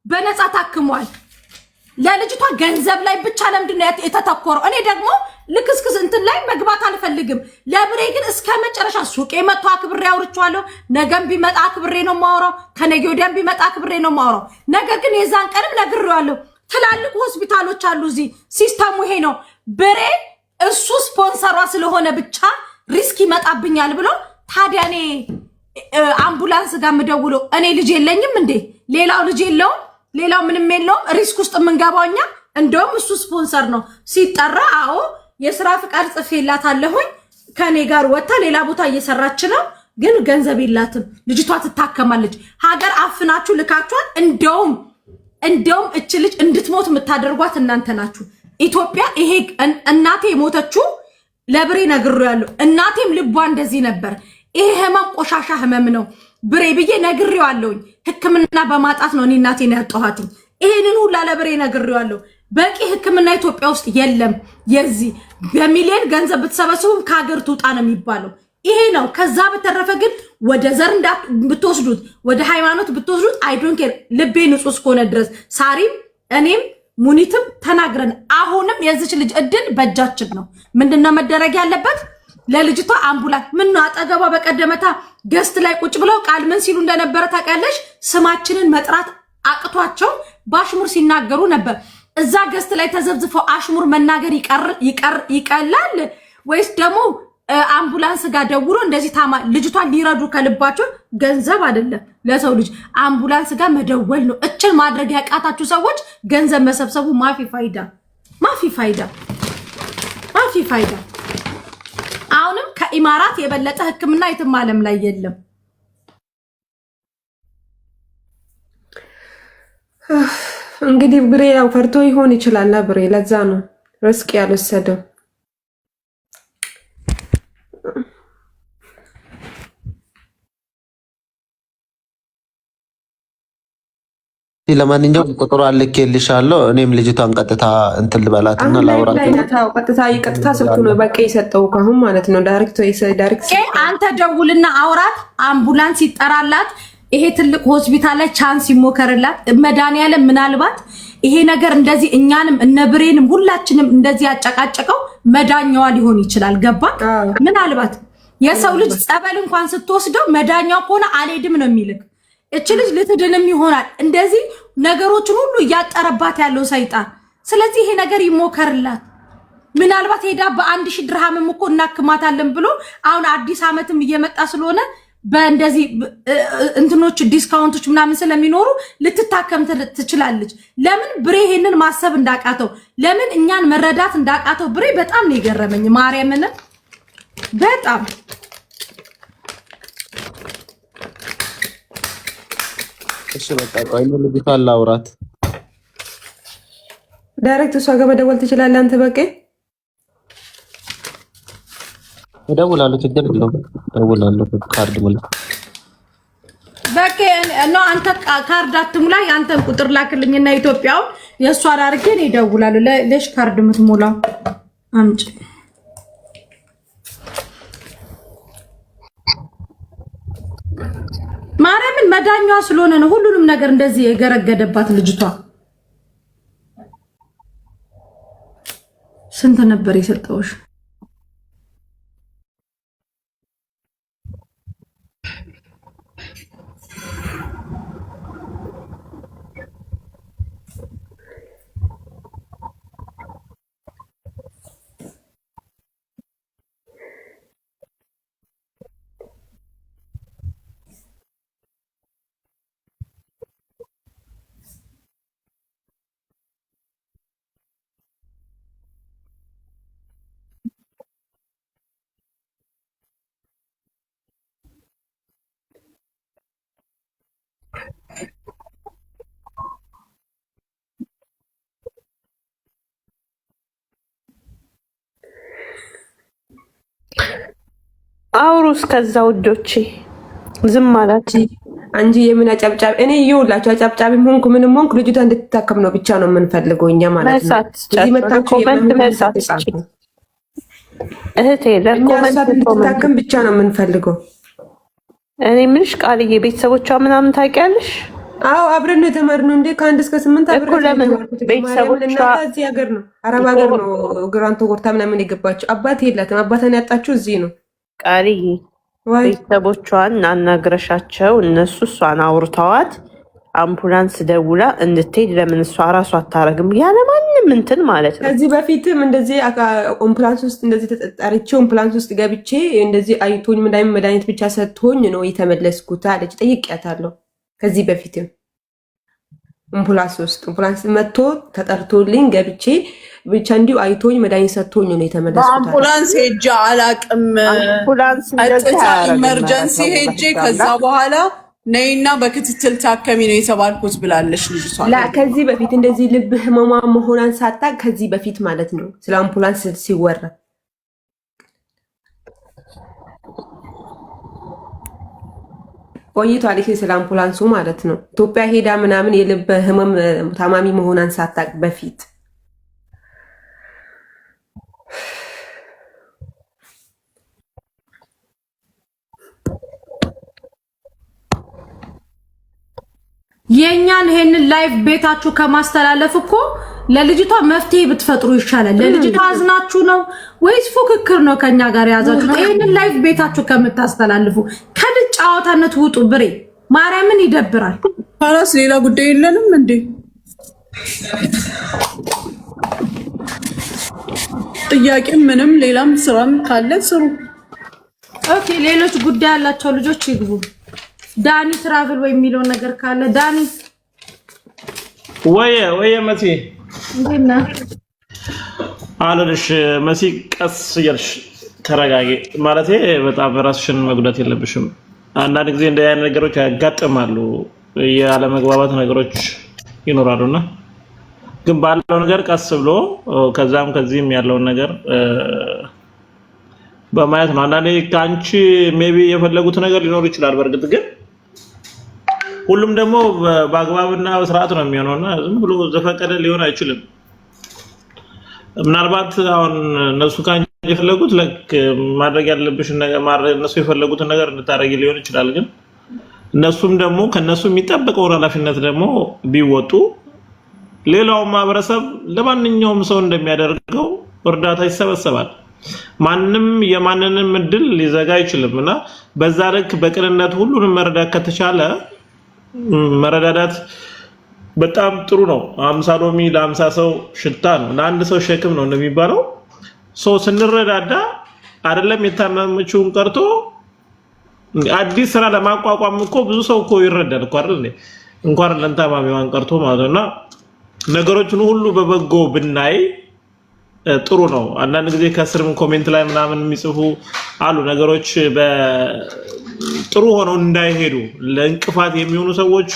በነፃ ታክሟል። ለልጅቷ ገንዘብ ላይ ብቻ ለምንድን ነው የተተኮረው? እኔ ደግሞ ልክስክስ እንትን ላይ መግባት አልፈልግም። ለብሬ ግን እስከ መጨረሻ ሱቄ መጥቶ አክብሬ አውርቼዋለሁ። ነገም ቢመጣ አክብሬ ነው የማወራው። ከነገ ወዲያም ቢመጣ አክብሬ ነው የማወራው። ነገር ግን የዛን ቀንም ነግሬዋለሁ። ትላልቅ ሆስፒታሎች አሉ እዚህ፣ ሲስተሙ ይሄ ነው። ብሬ እሱ ስፖንሰሯ ስለሆነ ብቻ ሪስክ ይመጣብኛል ብሎ ታዲያ እኔ አምቡላንስ ጋር የምደውለው እኔ ልጅ የለኝም እንዴ? ሌላው ልጅ የለውም? ሌላው ምንም የለውም? ሪስክ ውስጥ የምንገባው እኛ። እንደውም እሱ ስፖንሰር ነው ሲጠራ። አዎ የስራ ፍቃድ ጽፌላታለሁኝ። ከኔ ጋር ወጣ ሌላ ቦታ እየሰራች ነው፣ ግን ገንዘብ የላትም። ልጅቷ ትታከማለች። ሀገር አፍናችሁ ልካችኋል። እንደውም እች ልጅ እንድትሞት የምታደርጓት እናንተ ናችሁ። ኢትዮጵያ ይሄ እናቴ የሞተችው ለብሬ ነግሬዋለሁ። እናቴም ልቧ እንደዚህ ነበር። ይሄ ህመም ቆሻሻ ህመም ነው ብሬ ብዬ ነግሬዋለሁኝ። ሕክምና በማጣት ነው እኔ እናቴን ያጣኋት። ይሄንን ሁላ ለብሬ ነግሬዋለሁ። በቂ ሕክምና ኢትዮጵያ ውስጥ የለም። የዚህ በሚሊዮን ገንዘብ ብትሰበስቡም ከሀገር ትውጣ ነው የሚባለው። ይሄ ነው። ከዛ በተረፈ ግን ወደ ዘር ብትወስዱት፣ ወደ ሃይማኖት ብትወስዱት አይ ዶንት ኬር። ልቤ ንጹህ እስከሆነ ድረስ ሳሪም እኔም ሙኒትም ተናግረን አሁንም የዚች ልጅ እድል በእጃችን ነው። ምንድነው መደረግ ያለበት? ለልጅቷ አምቡላንስ ምን ነው አጠገቧ በቀደመታ ገስት ላይ ቁጭ ብለው ቃል ምን ሲሉ እንደነበረ ታውቂያለሽ? ስማችንን መጥራት አቅቷቸው ባሽሙር ሲናገሩ ነበር። እዛ ገስት ላይ ተዘብዝፈው አሽሙር መናገር ይቀላል ወይስ ደግሞ አምቡላንስ ጋር ደውሎ እንደዚህ ልጅቷን ሊረዱ ከልባቸው? ገንዘብ አይደለም ለሰው ልጅ አምቡላንስ ጋር መደወል ነው። እችን ማድረግ ያቃታችሁ ሰዎች ገንዘብ መሰብሰቡ ማፊ ፋይዳ። አሁንም ከኢማራት የበለጠ ሕክምና የትም ዓለም ላይ የለም። እንግዲህ ብሬ ያው ፈርቶ ይሆን ይችላል። ብሬ ለዛ ነው ሪስክ ያልወሰደው። ለማንኛውም ቁጥሩ አልኬልሻለሁ። እኔም ልጅቷን ቀጥታ እንትን ልበላትና ላውራት። ቀጥታ ስልኩ ነው በቃ የሰጠው ካሁን ማለት ነው። ዳይሬክት አንተ ደውልና አውራት፣ አምቡላንስ ይጠራላት። ይሄ ትልቅ ሆስፒታል ላይ ቻንስ ይሞከርላት። መድኃኒዓለም ምናልባት ይሄ ነገር እንደዚህ እኛንም እነብሬንም ሁላችንም እንደዚህ ያጨቃጨቀው መዳኛዋ ሊሆን ይችላል። ገባ? ምናልባት የሰው ልጅ ጸበል እንኳን ስትወስደው መዳኛው ከሆነ አልሄድም ነው የሚልክ። እች ልጅ ልትድንም ይሆናል እንደዚህ ነገሮችን ሁሉ እያጠረባት ያለው ሰይጣን። ስለዚህ ይሄ ነገር ይሞከርላት። ምናልባት ሄዳ በ1000 ድርሃምም እኮ እናክማታለን ብሎ አሁን አዲስ ዓመትም እየመጣ ስለሆነ በእንደዚህ እንትኖች ዲስካውንቶች ምናምን ስለሚኖሩ ልትታከም ትችላለች። ለምን ብሬ ይሄንን ማሰብ እንዳቃተው፣ ለምን እኛን መረዳት እንዳቃተው ብሬ በጣም ነው የገረመኝ። ማርያምን በጣም እሺ በቃ ቆይ ነው ልጅቷን ላውራት። ዳይሬክት እሷ ጋር መደወል ትችላለህ አንተ። በቃ እደውላለሁ፣ ችግር የለውም እደውላለሁ። ካርድ ሙላ በቃ ነው አንተ ካርድ አትሙላ። ያንተን ቁጥር ላክልኝና ኢትዮጵያው የእሷ አድርጌ ነው እደውላለሁ። ለሽ ካርድ የምትሞላው አምጪ። ማርያምን መዳኛዋ ስለሆነ ነው ሁሉንም ነገር እንደዚህ የገረገደባት ልጅቷ። ስንት ነበር የሰጠውሽ? አውሩ እስከዛ ውዶቼ ዝም አላት እንጂ የምን አጨብጫቢ። እኔ ይኸውላችሁ አጨብጫቢም ሆንኩ ምንም ሆንኩ ልጅቷ እንድትታከም ነው ብቻ ነው የምንፈልገው እኛ ማለት ነው። እዚህ መጣችሁ እህቴ ለኮመንት እንድትታከም ብቻ ነው የምንፈልገው። እኔ ምንሽ ቃልዬ ቤተሰቦቿ ምናምን ታውቂያለሽ? አዎ አብረን ነው የተማርነው እንዴ ከ1 እስከ 8 አብረን ነው። ቤተሰቦቿ እዚህ ሀገር ነው አረብ ሀገር ነው ግራንቶ ወርታ ምናምን የገባችው። አባት የላትም። አባቷን ያጣችው እዚህ ነው። ቃሪ ቤተሰቦቿን አናግረሻቸው እነሱ እሷን አውርተዋት አምቡላንስ ደውላ እንድትሄድ ለምን እሷ ራሷ አታረግም? ያለ ማንም እንትን ማለት ነው። ከዚህ በፊትም እንደዚህ አምቡላንስ ውስጥ እንደዚህ ተጠርቼ አምቡላንስ ውስጥ ገብቼ እንደዚህ አይቶኝ መድኃኒት ብቻ ሰጥቶኝ ነው የተመለስኩት አለች። ጠይቄያታለሁ። ከዚህ በፊትም አምቡላንስ መጥቶ ተጠርቶልኝ ገብቼ ብቻ እንዲሁ አይቶኝ መድኃኒት ሰጥቶኝ ነው የተመለስኩት። አምቡላንስ ሄጄ አላቅም። ኢመርጀንሲ ሄጄ ከዛ በኋላ ነይና በክትትል ታከሚ ነው የተባልኩት ብላለች ልጅቷ። ከዚህ በፊት እንደዚህ ልብ ህመማ መሆኗን ሳታውቅ ከዚህ በፊት ማለት ነው ስለ አምቡላንስ ሲወራ ቆይቷል። ይሄ ስለ አምቡላንሱ ማለት ነው ኢትዮጵያ ሄዳ ምናምን የልብ ህመም ታማሚ መሆኗን ሳታውቅ በፊት የኛን ይሄንን ላይቭ ቤታችሁ ከማስተላለፍ እኮ ለልጅቷ መፍትሄ ብትፈጥሩ ይሻላል። ለልጅቷ አዝናችሁ ነው ወይስ ፉክክር ነው ከኛ ጋር ያዛችሁ? ይሄንን ላይቭ ቤታችሁ ከምታስተላልፉ ከልጅ ጨዋታነት ውጡ። ብሬ ማርያምን ይደብራል። ፋራስ ሌላ ጉዳይ የለንም እንዴ? ጥያቄ ምንም ሌላም ስራም ካለ ስሩ። ኦኬ ሌሎች ጉዳይ ያላቸው ልጆች ይግቡ። ዳኒ ትራቭል ወይ የሚለው ነገር ካለ ዳኒ ወይ መሲ እንደና አለሽ መሲ ቀስ ይርሽ ተረጋጊ ማለት በጣም ራስሽን መጉዳት የለብሽም። አንዳንድ ጊዜ እንደ ያን ነገሮች ያጋጥማሉ ያለ መግባባት ነገሮች ይኖራሉና ግን ባለው ነገር ቀስ ብሎ ከዛም ከዚህም ያለው ነገር በማየት ነው። አንዳንዴ ካንቺ ሜቢ የፈለጉት ነገር ሊኖር ይችላል። በርግጥ ግን ሁሉም ደግሞ በአግባብና በስርዓት ነው የሚሆነውና ዝም ብሎ ዘፈቀደ ሊሆን አይችልም። ምናልባት አሁን እነሱ ካንቺ የፈለጉት ለክ ማድረግ ያለብሽ ነገር ማድረግ እነሱ የፈለጉትን ነገር እንድታረጊ ሊሆን ይችላል። ግን እነሱም ደግሞ ከነሱ የሚጠበቀው ኃላፊነት ደግሞ ቢወጡ ሌላው ማህበረሰብ ለማንኛውም ሰው እንደሚያደርገው እርዳታ ይሰበሰባል። ማንንም የማንንም እድል ሊዘጋ አይችልምና በዛ ልክ በቅንነት ሁሉንም መረዳት ከተቻለ መረዳዳት በጣም ጥሩ ነው። 50 ሎሚ ለ50 ሰው ሽታ ነው፣ ለአንድ ሰው ሸክም ነው እንደሚባለው ሰው ስንረዳዳ አይደለም የታመመችውን ቀርቶ አዲስ ስራ ለማቋቋም እኮ ብዙ ሰው እኮ ይረዳል እኮ አይደል እንኳን ለንታማሚዋን ቀርቶ ማለትና ነገሮችን ሁሉ በበጎ ብናይ ጥሩ ነው። አንዳንድ ጊዜ ከስርም ኮሜንት ላይ ምናምን የሚጽፉ አሉ ነገሮች በጥሩ ሆነው እንዳይሄዱ ለእንቅፋት የሚሆኑ ሰዎች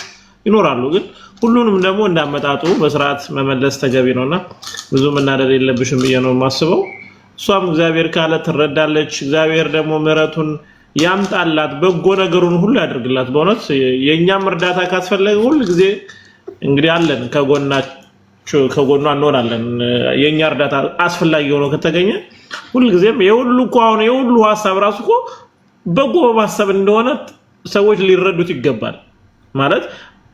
ይኖራሉ። ግን ሁሉንም ደግሞ እንዳመጣጡ በስርዓት መመለስ ተገቢ ነውና ብዙ መናደድ የለብሽም ብዬ ነው የማስበው። እሷም እግዚአብሔር ካለ ትረዳለች። እግዚአብሔር ደግሞ ምሕረቱን ያምጣላት፣ በጎ ነገሩን ሁሉ ያድርግላት። በእውነት የኛም እርዳታ ካስፈለገ ሁሉ ጊዜ እንግዲህ አለን ከጎኗ እንሆናለን። የኛ እርዳታ አስፈላጊ ሆኖ ከተገኘ ሁሉ ጊዜም የሁሉ እኮ አሁን የሁሉ ሐሳብ ራሱ እኮ በጎ በማሰብ እንደሆነ ሰዎች ሊረዱት ይገባል። ማለት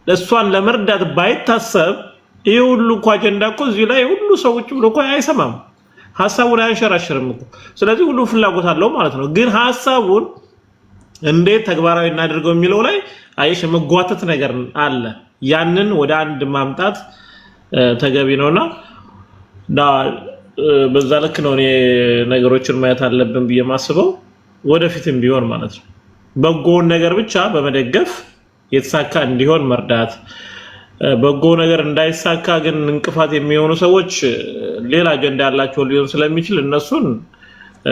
እሷን ለመርዳት ባይታሰብ የሁሉ እኮ አጀንዳ እኮ እዚህ ላይ ሁሉ ሰዎች ብሎ እኮ አይሰማም፣ ሐሳቡን አያንሸራሽርም እኮ። ስለዚህ ሁሉ ፍላጎት አለው ማለት ነው። ግን ሐሳቡን እንዴት ተግባራዊ እናድርገው የሚለው ላይ አይሽ መጓተት ነገር አለ። ያንን ወደ አንድ ማምጣት ተገቢ ነውና በዛ ልክ ነው እኔ ነገሮችን ማየት አለብን ብዬ ማስበው። ወደፊትም ቢሆን ማለት ነው በጎውን ነገር ብቻ በመደገፍ የተሳካ እንዲሆን መርዳት፣ በጎ ነገር እንዳይሳካ ግን እንቅፋት የሚሆኑ ሰዎች ሌላ አጀንዳ ያላቸው ሊሆን ስለሚችል እነሱን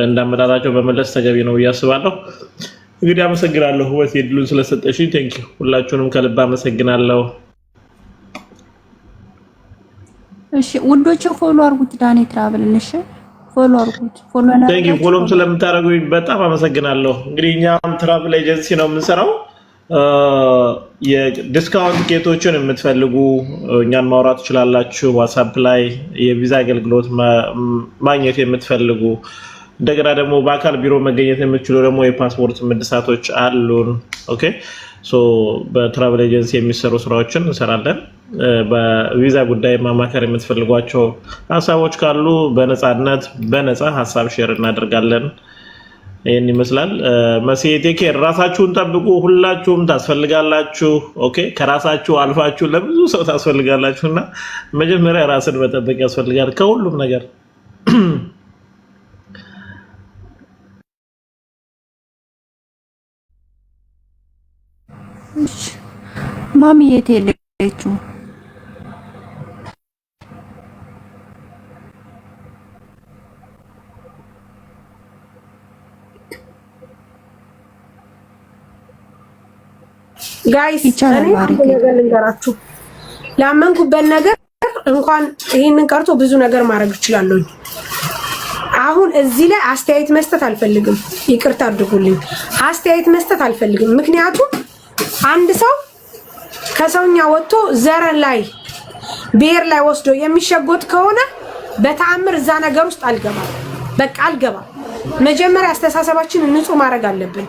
እንዳመጣጣቸው በመለስ ተገቢ ነው ያስባለሁ። እንግዲህ አመሰግናለሁ ወት የድሉን ስለሰጠሽኝ ቴንኪው። ሁላችሁንም ከልብ አመሰግናለሁ። እሺ ውዶች ፎሎ አርጉት ዳኒ ትራቭልን። እሺ ፎሎ አርጉት። ፎሎም ስለምታደርጉኝ በጣም አመሰግናለሁ። እንግዲህ እኛም ትራቭል ኤጀንሲ ነው የምንሰራው። የዲስካውንት ጌቶችን የምትፈልጉ እኛን ማውራት ትችላላችሁ። ዋትስአፕ ላይ የቪዛ አገልግሎት ማግኘት የምትፈልጉ እንደገና ደግሞ በአካል ቢሮ መገኘት የምትችሉ ደግሞ የፓስፖርት ምድሳቶች አሉን። ኦኬ በትራቨል ኤጀንሲ የሚሰሩ ስራዎችን እንሰራለን። በቪዛ ጉዳይ ማማከር የምትፈልጓቸው ሀሳቦች ካሉ በነፃ ሀሳብ ሼር እናደርጋለን። ይሄን ይመስላል። መሲዬ ቴክ ኬር፣ ራሳችሁን ጠብቁ። ሁላችሁም ታስፈልጋላችሁ። ኦኬ፣ ከራሳችሁ አልፋችሁ ለብዙ ሰው ታስፈልጋላችሁና መጀመሪያ ራስን መጠበቅ ያስፈልጋል ከሁሉም ነገር። ማሚ የት ሄደችው? ጋይስ እኔ ነገር ልንገራችሁ፣ ላመንኩበት ነገር እንኳን ይሄንን ቀርቶ ብዙ ነገር ማድረግ እችላለሁ። አሁን እዚህ ላይ አስተያየት መስጠት አልፈልግም፣ ይቅርታ አድርጉልኝ። አስተያየት መስጠት አልፈልግም፣ ምክንያቱም አንድ ሰው ከሰውኛ ወጥቶ ዘረን ላይ ብሔር ላይ ወስዶ የሚሸጎጥ ከሆነ በተአምር እዛ ነገር ውስጥ አልገባም። በቃ አልገባም። መጀመሪያ አስተሳሰባችንን ንጹህ ማድረግ አለብን።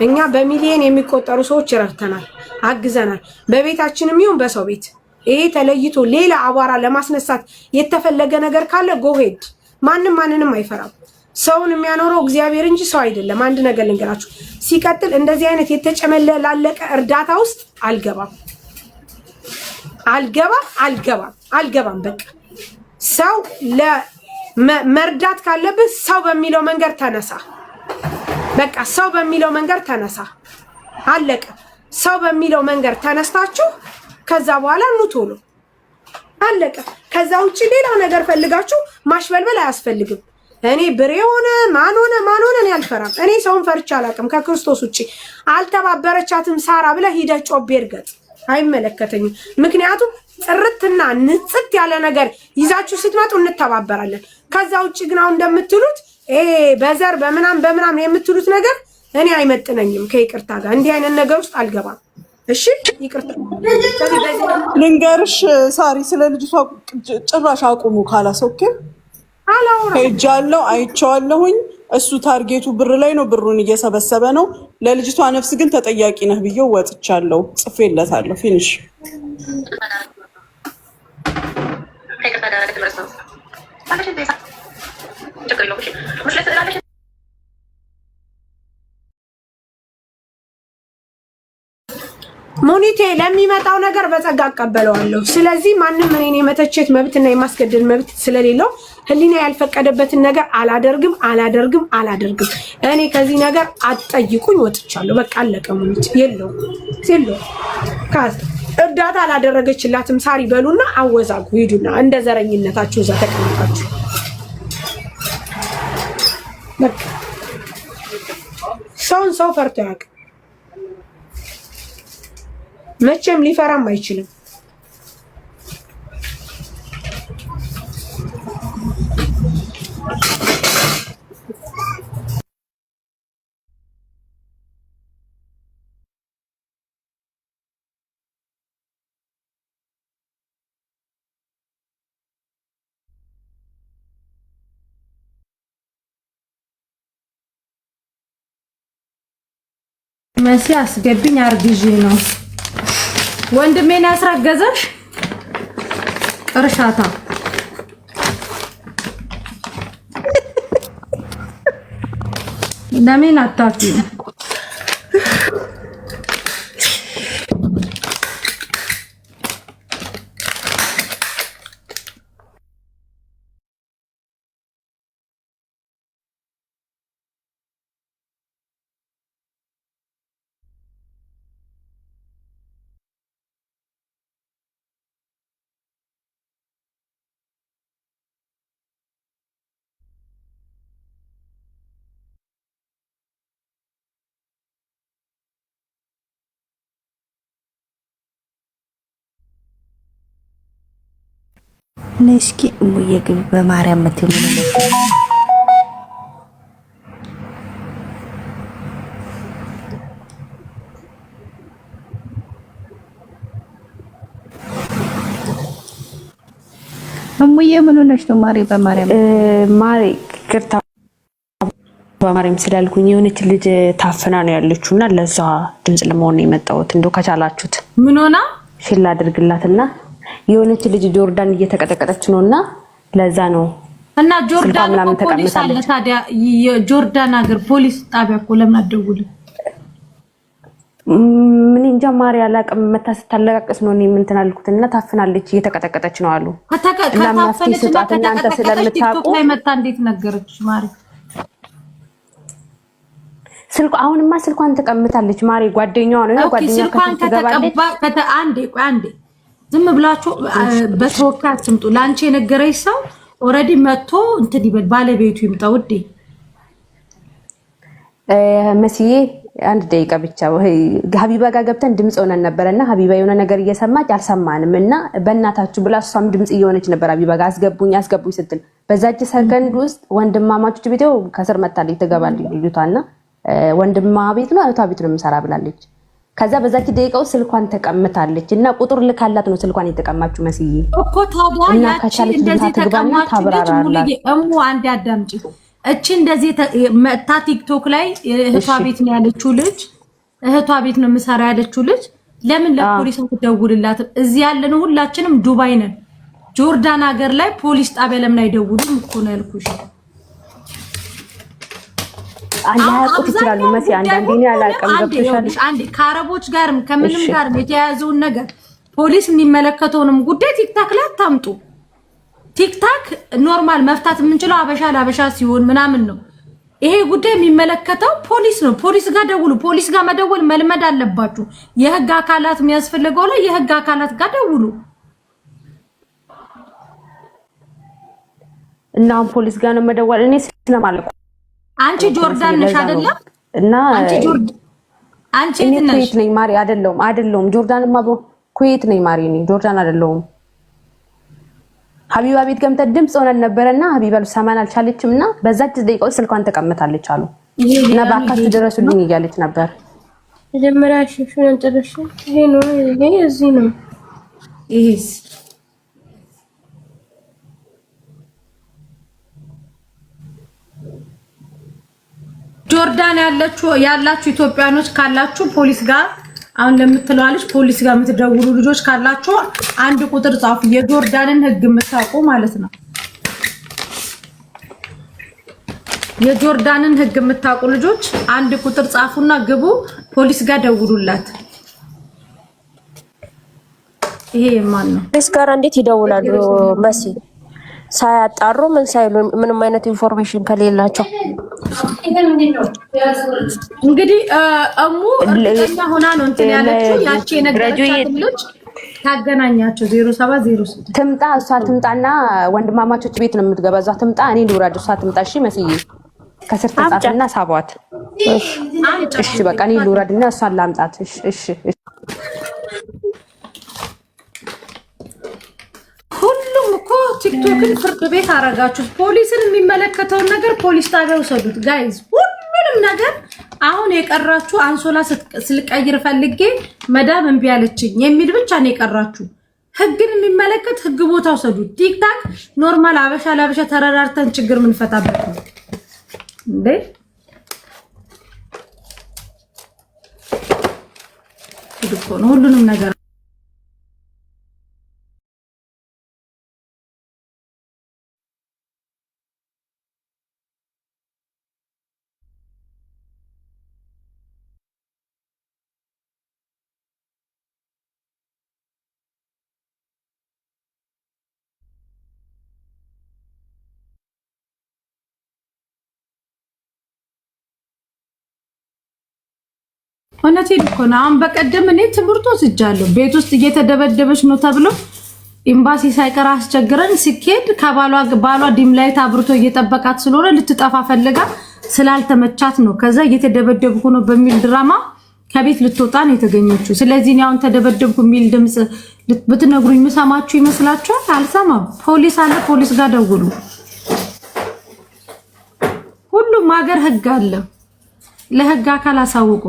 እኛ በሚሊዮን የሚቆጠሩ ሰዎች ረድተናል፣ አግዘናል፣ በቤታችንም ይሁን በሰው ቤት። ይሄ ተለይቶ ሌላ አቧራ ለማስነሳት የተፈለገ ነገር ካለ ጎሄድ። ማንንም አይፈራም። ሰውን የሚያኖረው እግዚአብሔር እንጂ ሰው አይደለም። አንድ ነገር ልንገራችሁ። ሲቀጥል እንደዚህ አይነት የተጨመላለቀ እርዳታ ውስጥ አልገባም። በቃ ሰው ለመርዳት ካለብህ ሰው በሚለው መንገድ ተነሳ። በቃ ሰው በሚለው መንገድ ተነሳ። አለቀ። ሰው በሚለው መንገድ ተነስታችሁ ከዛ በኋላ ኑቶሎ አለቀ። ከዛ ውጪ ሌላ ነገር ፈልጋችሁ ማሽበልበል አያስፈልግም። እኔ ብሬ ሆነ ማን ሆነ እኔ አልፈራም። እኔ ሰውን ፈርቻ አላውቅም ከክርስቶስ ውጪ። አልተባበረቻትም ሳራ ብለህ ሂደህ ጮቤ እርገጥ፣ አይመለከተኝም። ምክንያቱም ጥርትና ንጽት ያለ ነገር ይዛችሁ ስትመጡ እንተባበራለን። ከዛ ውጪ ግን አሁን እንደምትሉት በዘር በምናም የምትሉት ነገር እኔ አይመጥነኝም። ከይቅርታ ጋር እንዲህ አይነት ነገር ውስጥ አልገባም። እሺ ይቅርታ። ልንገርሽ ሳሪ፣ ስለ ልጅቷ ጭራሽ አቁሙ ካላስወከም ሄጃለሁ፣ አይቼዋለሁኝ። እሱ ታርጌቱ ብር ላይ ነው፣ ብሩን እየሰበሰበ ነው። ለልጅቷ ነፍስ ግን ተጠያቂ ነህ ብዬው ወጥቻለሁ፣ ጽፌለታለሁ። ፊኒሽ ሙኒቴ ለሚመጣው ነገር በጸጋ አቀበለዋለሁ። ስለዚህ ማንም እኔን የመተቸት መብትና የማስገደድ መብት ስለሌለው ህሊና ያልፈቀደበትን ነገር አላደርግም። እኔ ከዚህ ነገር አትጠይቁኝ፣ ወጥቻለሁ። በቃ አለቀ። ሙኒቴ የለው ካዝ እርዳታ አላደረገችላትም ሳሪ በሉና አወዛጉ። ሂዱና እንደ ዘረኝነታችሁ እዛ ተቀምጣችሁ በቃ ሰው ፈርቶ ያውቅ መቼም ሊፈራም አይችልም። መሲ አስገብኝ አርግዢ ነው ወንድሜን ያስረገዘሽ ቅርሻታ። ለምን አታፊ? እስኪ እሙዬ ግቢ በማርያም ምትሉ እሙዬ ምን ሆነሽ ነው? ማሪ በማርያም ማሪ ቅርታ በማርያም ስላልኩኝ የሆነች ልጅ ታፍና ነው ያለችውና ለዛ ድምጽ ለመሆን ነው የመጣሁት። እንደው ከቻላችሁት ምን ሆና ሽላ አድርግላትና የሆነች ልጅ ጆርዳን እየተቀጠቀጠች ነውና ለዛ ነው እና ጆርዳን ፖሊስ አለ። ታዲያ የጆርዳን ሀገር ፖሊስ ጣቢያ እኮ ለምን አትደውልም? ምን እንጃ ማርያ አላቅም። መታ ስታለቃቀስ ነው እኔ ምን ተናልኩትና ታፍናለች እየተቀጠቀጠች ነው አሉ። እና ማፍቲ ስጣት እናንተ ስለምታውቁ ላይ መታ እንዴት ነገረች ማሪ? ስልኩ አሁንማ ስልኳን ተቀምጣለች ማሪ። ጓደኛዋ ነው ጓደኛዋ ከተቀባ አንዴ ዝም ብላችሁ በተወካይ አትምጡ። ላንቺ የነገረሽ ሰው ኦሬዲ መጥቶ እንትን ይበል፣ ባለቤቱ ይምጣ። ውዴ መስዬ አንድ ደቂቃ ብቻ ሀቢባ ጋር ገብተን ድምጽ ሆነን ነበርና ሀቢባ የሆነ ነገር እየሰማች አልሰማንም እና በእናታችሁ ብላ እሷም ድምጽ እየሆነች ነበር ሀቢባ ጋር አስገቡኝ ስትል በዛች ሰከንድ ውስጥ ወንድማማቾች ቤቴው ከስር መታለች ትገባለች ልጅቷና ወንድማ ቤት ነው እህቷ ቤት ነው የምሰራ ብላለች። ከዛ በዛች ደቂቃው ስልኳን ተቀምጣለች እና ቁጥር ልካላት ነው ስልኳን የተቀማችሁ መስዬ እኮ ታዲያ እና ከቻለች እንደዚህ ተግባና ታብራራላት እሙ አንድ አዳምጪ። እቺ እንደዚህ መታ ቲክቶክ ላይ እህቷ ቤት ነው ያለችው ልጅ እህቷ ቤት ነው የምሰራ ያለችው ልጅ ለምን ለፖሊስ አትደውልላትም? እዚህ ያለነው ሁላችንም ዱባይ ነን። ጆርዳን ሀገር ላይ ፖሊስ ጣቢያ ለምን አይደውሉም እኮ ነው ያልኩሽ። አላውቅም ይችላሉ መሲ አንዳንዴ ነው ያላቀም ገብተሻል። አንዴ ከአረቦች ጋርም ከምንም ጋርም የተያያዘውን ነገር ፖሊስ የሚመለከተውንም ጉዳይ ቲክታክ ላይ አታምጡ። ቲክታክ ኖርማል መፍታት የምንችለው አበሻ ለአበሻ ሲሆን ምናምን ነው። ይሄ ጉዳይ የሚመለከተው ፖሊስ ነው። ፖሊስ ጋር ደውሉ። ፖሊስ ጋር መደወል መልመድ አለባችሁ። የህግ አካላት የሚያስፈልገው ላይ የህግ አካላት ጋር ደውሉ። እና ፖሊስ ጋር ነው መደወል እኔ ስለማለቁ አንቺ ጆርዳን ነሽ አይደለ? እና አንቺ ኩዌት ነኝ ማሪ። አይደለም ጆርዳንማ ኩዌት ነኝ ማሪ። እኔ ጆርዳን አይደለም። ሀቢባ ቤት ገምተ ድምጽ ሆነን ነበርና ሀቢባ ልሰማን አልቻለችምና በዛች ደቂቃው ስልኳን ተቀምጣለች አሉ እና ባካችሁ ድረሱልኝ እያለች ነበር። መጀመሪያ ሽሽን ጥርሽ ይሄ ነው ይሄ እዚህ ነው ይሄስ ጆርዳን ያላችሁ ኢትዮጵያኖች ካላችሁ ፖሊስ ጋር አሁን ለምትለዋለች ፖሊስ ጋር የምትደውሉ ልጆች ካላችሁ አንድ ቁጥር ጻፉ። የጆርዳንን ህግ የምታውቁ ማለት ነው። የጆርዳንን ህግ የምታውቁ ልጆች አንድ ቁጥር ጻፉና ግቡ። ፖሊስ ጋር ደውሉላት። ይሄ የማን ነው? ፖሊስ ጋር እንዴት ይደውላሉ መሲ? ሳያጣሩ ምን ሳይሉ ምንም አይነት ኢንፎርሜሽን ከሌላቸው እንግዲህ እሙ እርግጠኛ ሆና ነው እንትን ያለችው። ያቺ የነገረቻት ልጅ ታገናኛቸው 0706 ትምጣ። እሷ ትምጣና ወንድማማቾች ቤት ነው የምትገባ። እሷ ትምጣ፣ እኔ ልውረድ። እሷ ትምጣ። እሺ መስዬ ከስር ተጻፈና ሳቧት። እሺ በቃ እኔ ልውረድና እሷን ላምጣት። እሺ ሁሉም እኮ ቲክቶክን ፍርድ ቤት አረጋችሁት። ፖሊስን የሚመለከተውን ነገር ፖሊስ ጣቢያ ውሰዱት ጋይዝ። ሁሉንም ነገር አሁን የቀራችሁ አንሶላ ስልቀይር ፈልጌ መዳም እምቢ አለችኝ የሚል ብቻ ነው የቀራችሁ። ህግን የሚመለከት ህግ ቦታ ውሰዱት። ቲክታክ ኖርማል አበሻ ለአበሻ ተረዳርተን ችግር ምንፈታበት ነው እንዴ? እኮ ነው ሁሉንም ነገር እውነቴን እኮ ነው። አሁን በቀደም እኔ ትምህርት ወስጃለሁ። ቤት ውስጥ እየተደበደበች ነው ተብሎ ኤምባሲ ሳይቀር አስቸግረን ሲኬድ ባሏ ዲም ላይት አብርቶ እየጠበቃት ስለሆነ ልትጠፋ ፈልጋ ስላልተመቻት ነው። ከዛ እየተደበደብኩ ነው በሚል ድራማ ከቤት ልትወጣ ነው የተገኘችው። ስለዚህ እኔ አሁን ተደበደብኩ የሚል ድምጽ ብትነግሩኝ የምሰማችሁ ይመስላችኋል? አልሰማም። ፖሊስ አለ፣ ፖሊስ ጋር ደውሉ። ሁሉም ሀገር ህግ አለ። ለህግ አካል አሳውቁ።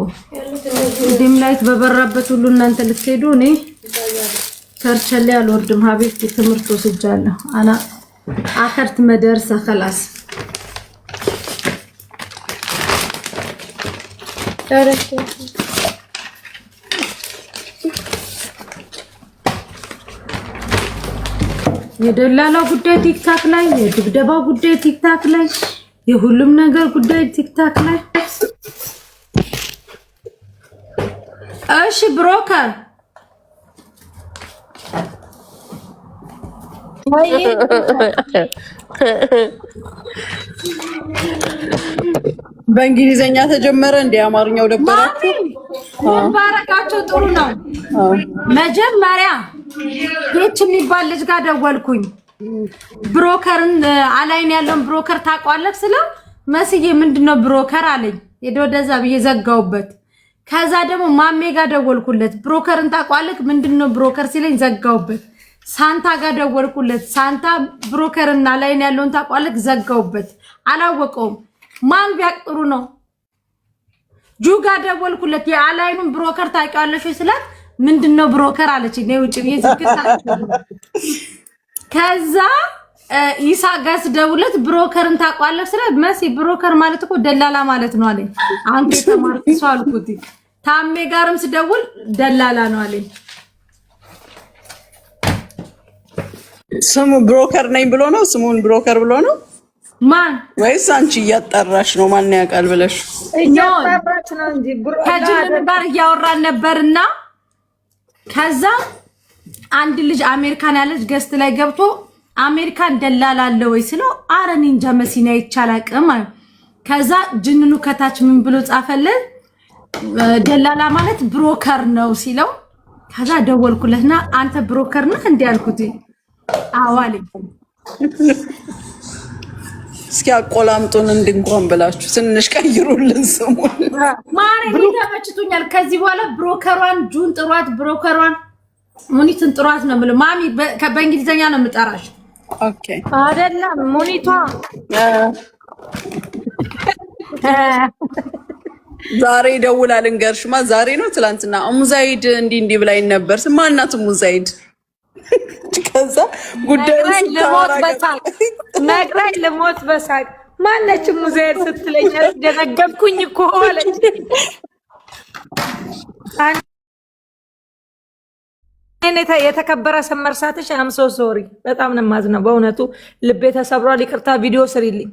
ዲም ላይት በበራበት ሁሉ እናንተ ልትሄዱ እኔ ተርቸሌ አልወርድም። ሀቢብቲ ትምህርት ወስጃለሁ። አና አከርት መደርሰ خلاص የደላላው ጉዳይ ቲክታክ ላይ፣ የድብደባው ጉዳይ ቲክታክ ላይ፣ የሁሉም ነገር ጉዳይ ቲክታክ ላይ። እሺ ብሮከር በእንግሊዘኛ ተጀመረ እንደ አማርኛው ደበራችሁ። ባረካቸው ጥሩ ነው። መጀመሪያ ቤት የሚባል ልጅ ጋር ደወልኩኝ። ብሮከርን አላይን ያለውን ብሮከር ታውቀዋለህ ስለው መስዬ ምንድነው ብሮከር አለኝ። ሄዶ ወደዛ ብዬ ዘጋውበት። ከዛ ደግሞ ማሜ ጋር ደወልኩለት። ብሮከርን ታውቀዋለህ ምንድነው ብሮከር ሲለኝ ዘጋውበት። ሳንታ ጋር ደወልኩለት። ሳንታ ብሮከርና አላይን ያለውን ታውቀዋለህ ዘጋውበት። አላወቀውም። ማን ቢያቅሩ ነው? ጁጋ ደወልኩለት። የአላይኑን ብሮከር ታውቂዋለሽ ስላት ምንድነው ብሮከር አለች። ነው ውጭ ይዝግታ። ከዛ ኢሳጋስ ደውለት ብሮከርን ታውቀዋለሽ ስላት መሲ ብሮከር ማለት እኮ ደላላ ማለት ነው አለኝ። አንተ ተማርክ ሰው አልኩት። ታሜ ጋርም ስደውል ደላላ ነው አለኝ። ስሙ ብሮከር ነኝ ብሎ ነው? ስሙን ብሮከር ብሎ ነው? ማን ወይስ አንቺ እያጣራሽ ነው? ማን ያውቃል ብለሽ እያጣራች ነው እንጂ ከጅን ጋር እያወራን ነበርና ከዛ አንድ ልጅ አሜሪካን ያለች ገስት ላይ ገብቶ አሜሪካን ደላላ አለ ወይ ስለው አረ እኔ እንጃ መሲና ይቻላልቅም። ከዛ ጅንኑ ከታች ምን ብሎ ጻፈለት? ደላላ ማለት ብሮከር ነው ሲለው ከዛ ደወልኩለትና አንተ ብሮከር ነህ እንዴ አልኩት። አዋሊ እስኪ አቆላምጡን እንድንቆም ብላችሁ ትንሽ ቀይሩልን ስሙን። ማሬ ተመችቶኛል። ከዚህ በኋላ ብሮከሯን ጁን ጥሯት፣ ብሮከሯን ሙኒትን ጥሯት ነው የምለው። ማሚ በእንግሊዘኛ ነው የምጠራሽ። ኦኬ አይደለም ሙኒቷ ዛሬ ደውላል። እንገርሽማ ዛሬ ነው ትላንትና ሙዛይድ እንዲህ ብላኝ ነበር። ማናት ሙዛይድ? ከዛ ጉዳዩ ነግራኝ ልሞት በሳቅ ማነች ሙዛይድ ስትለኝ ደነገጥኩኝ እኮ አለች። የተከበረ ስም መርሳትሽ አምሶ ሶሪ። በጣም ነው የማዝነው በእውነቱ ልቤ ተሰብሯል። ይቅርታ ቪዲዮ ስሪልኝ።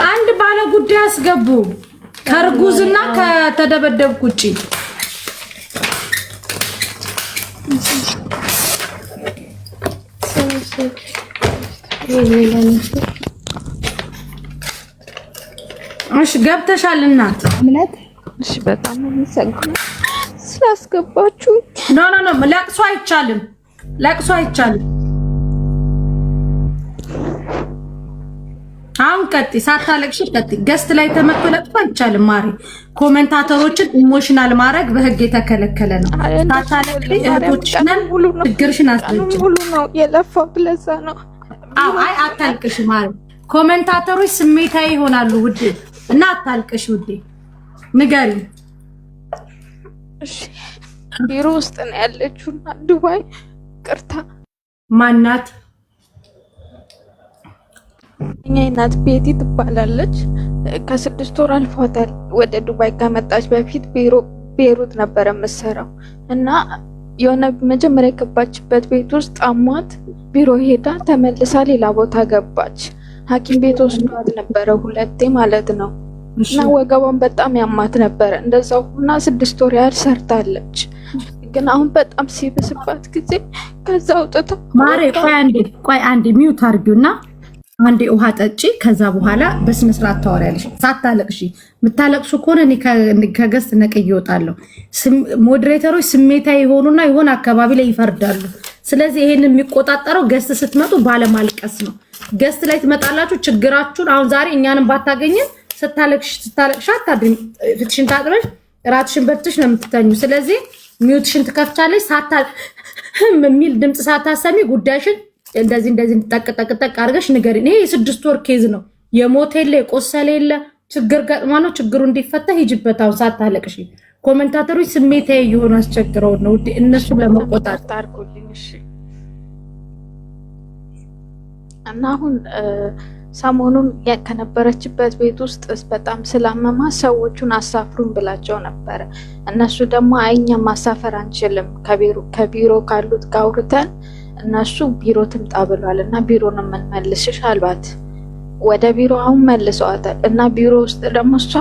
አንድ ባለ ጉዳይ አስገቡ ከርጉዝና ከተደበደብኩ ውጪ። እሺ ገብተሻል እናት እምነት። እሺ በጣም ነው ስላስገባችሁ። ኖ ለቅሶ አይቻልም፣ ለቅሶ አይቻልም። አሁን ቀጥይ፣ ሳታለቅሽ ቀጥይ። ገስት ላይ ተመቶ ለቅሶ አይቻልም ማሪ። ኮሜንታተሮችን ኢሞሽናል ማድረግ በህግ የተከለከለ ነው። ሳታለቅሽ እህቶችሽን ችግርሽን አስረጅ። ሙሉ ነው የለፋው ለዛ ነው። አይ አታልቅሽ ማሪ። ኮሜንታተሮች ስሜታዊ ይሆናሉ ውዴ፣ እና አታልቅሽ ውዴ። ንገሪ። እሺ ቢሮ ውስጥ ነው ያለችውና ዱባይ ቅርታ ማናት? እኛ እናት ቤቲ ትባላለች። ከ6 ወር አልፏታል። ወደ ዱባይ ከመጣች በፊት ቤሩት ነበር የምትሰራው እና የሆነ መጀመሪያ የገባችበት ቤት ውስጥ አሟት ቢሮ ሄዳ ተመልሳ ሌላ ቦታ ገባች። ሐኪም ቤት ወስዷት ነበረ 2 ማለት ነው። እና ወገቧን በጣም ያማት ነበረ። እንደዛው ሆና 6 ወር ያህል ሰርታለች። ግን አሁን በጣም ሲብስባት ጊዜ ከዛ አውጥታ ማሬ ቆይ አንዴ ሚውት አድርጊውና አንዴ ውሃ ጠጪ። ከዛ በኋላ በስነ ስርዓት ታወሪያለሽ ሳታለቅሺ። የምታለቅሱ ከሆነ እኔ ከገስት ነቅዬ እወጣለሁ። ሞዴሬተሮች ስሜታዊ የሆኑና የሆነ አካባቢ ላይ ይፈርዳሉ። ስለዚህ ይሄንን የሚቆጣጠረው ገስት ስትመጡ ባለማልቀስ ነው። ገስት ላይ ትመጣላችሁ ችግራችሁን። አሁን ዛሬ እኛንም ባታገኝን ስታለቅሽ አታድሪም። ፊትሽን ታጥበሽ ራትሽን በትሽ ነው የምትተኙ። ስለዚህ ሚውትሽን ትከፍቻለሽ። የሚል ድምፅ ሳታሰሚ ጉዳይሽን እንደዚህ ጠቅጠቅ አድርገሽ ንገሪኝ። ይሄ የ6 ወር ኬዝ ነው። የሞት የለ የቆሰለ የለ ችግር ገጥማ ነው። ችግሩ እንዲፈታ ሂጅበት። አሁን ሳታለቅሽ። ኮሜንታተሮች ስሜታዊ የሆኑ አስቸግረው ነው እነሱ ለመቆጣጠር አድርጉልኝ። እሺ እና አሁን ሰሞኑን ከነበረችበት ቤት ውስጥ በጣም ስላመማ ሰዎቹን አሳፍሩን ብላቸው ነበረ። እነሱ ደግሞ አይኛ ማሳፈር አንችልም ከቢሮ ካሉት ጋር አውርተን እነሱ ቢሮ ትምጣ ብሏል እና ቢሮ ነው የምንመልስሽ አልባት። ወደ ቢሮ አሁን መልሰዋታል እና ቢሮ ውስጥ ደግሞ እሷ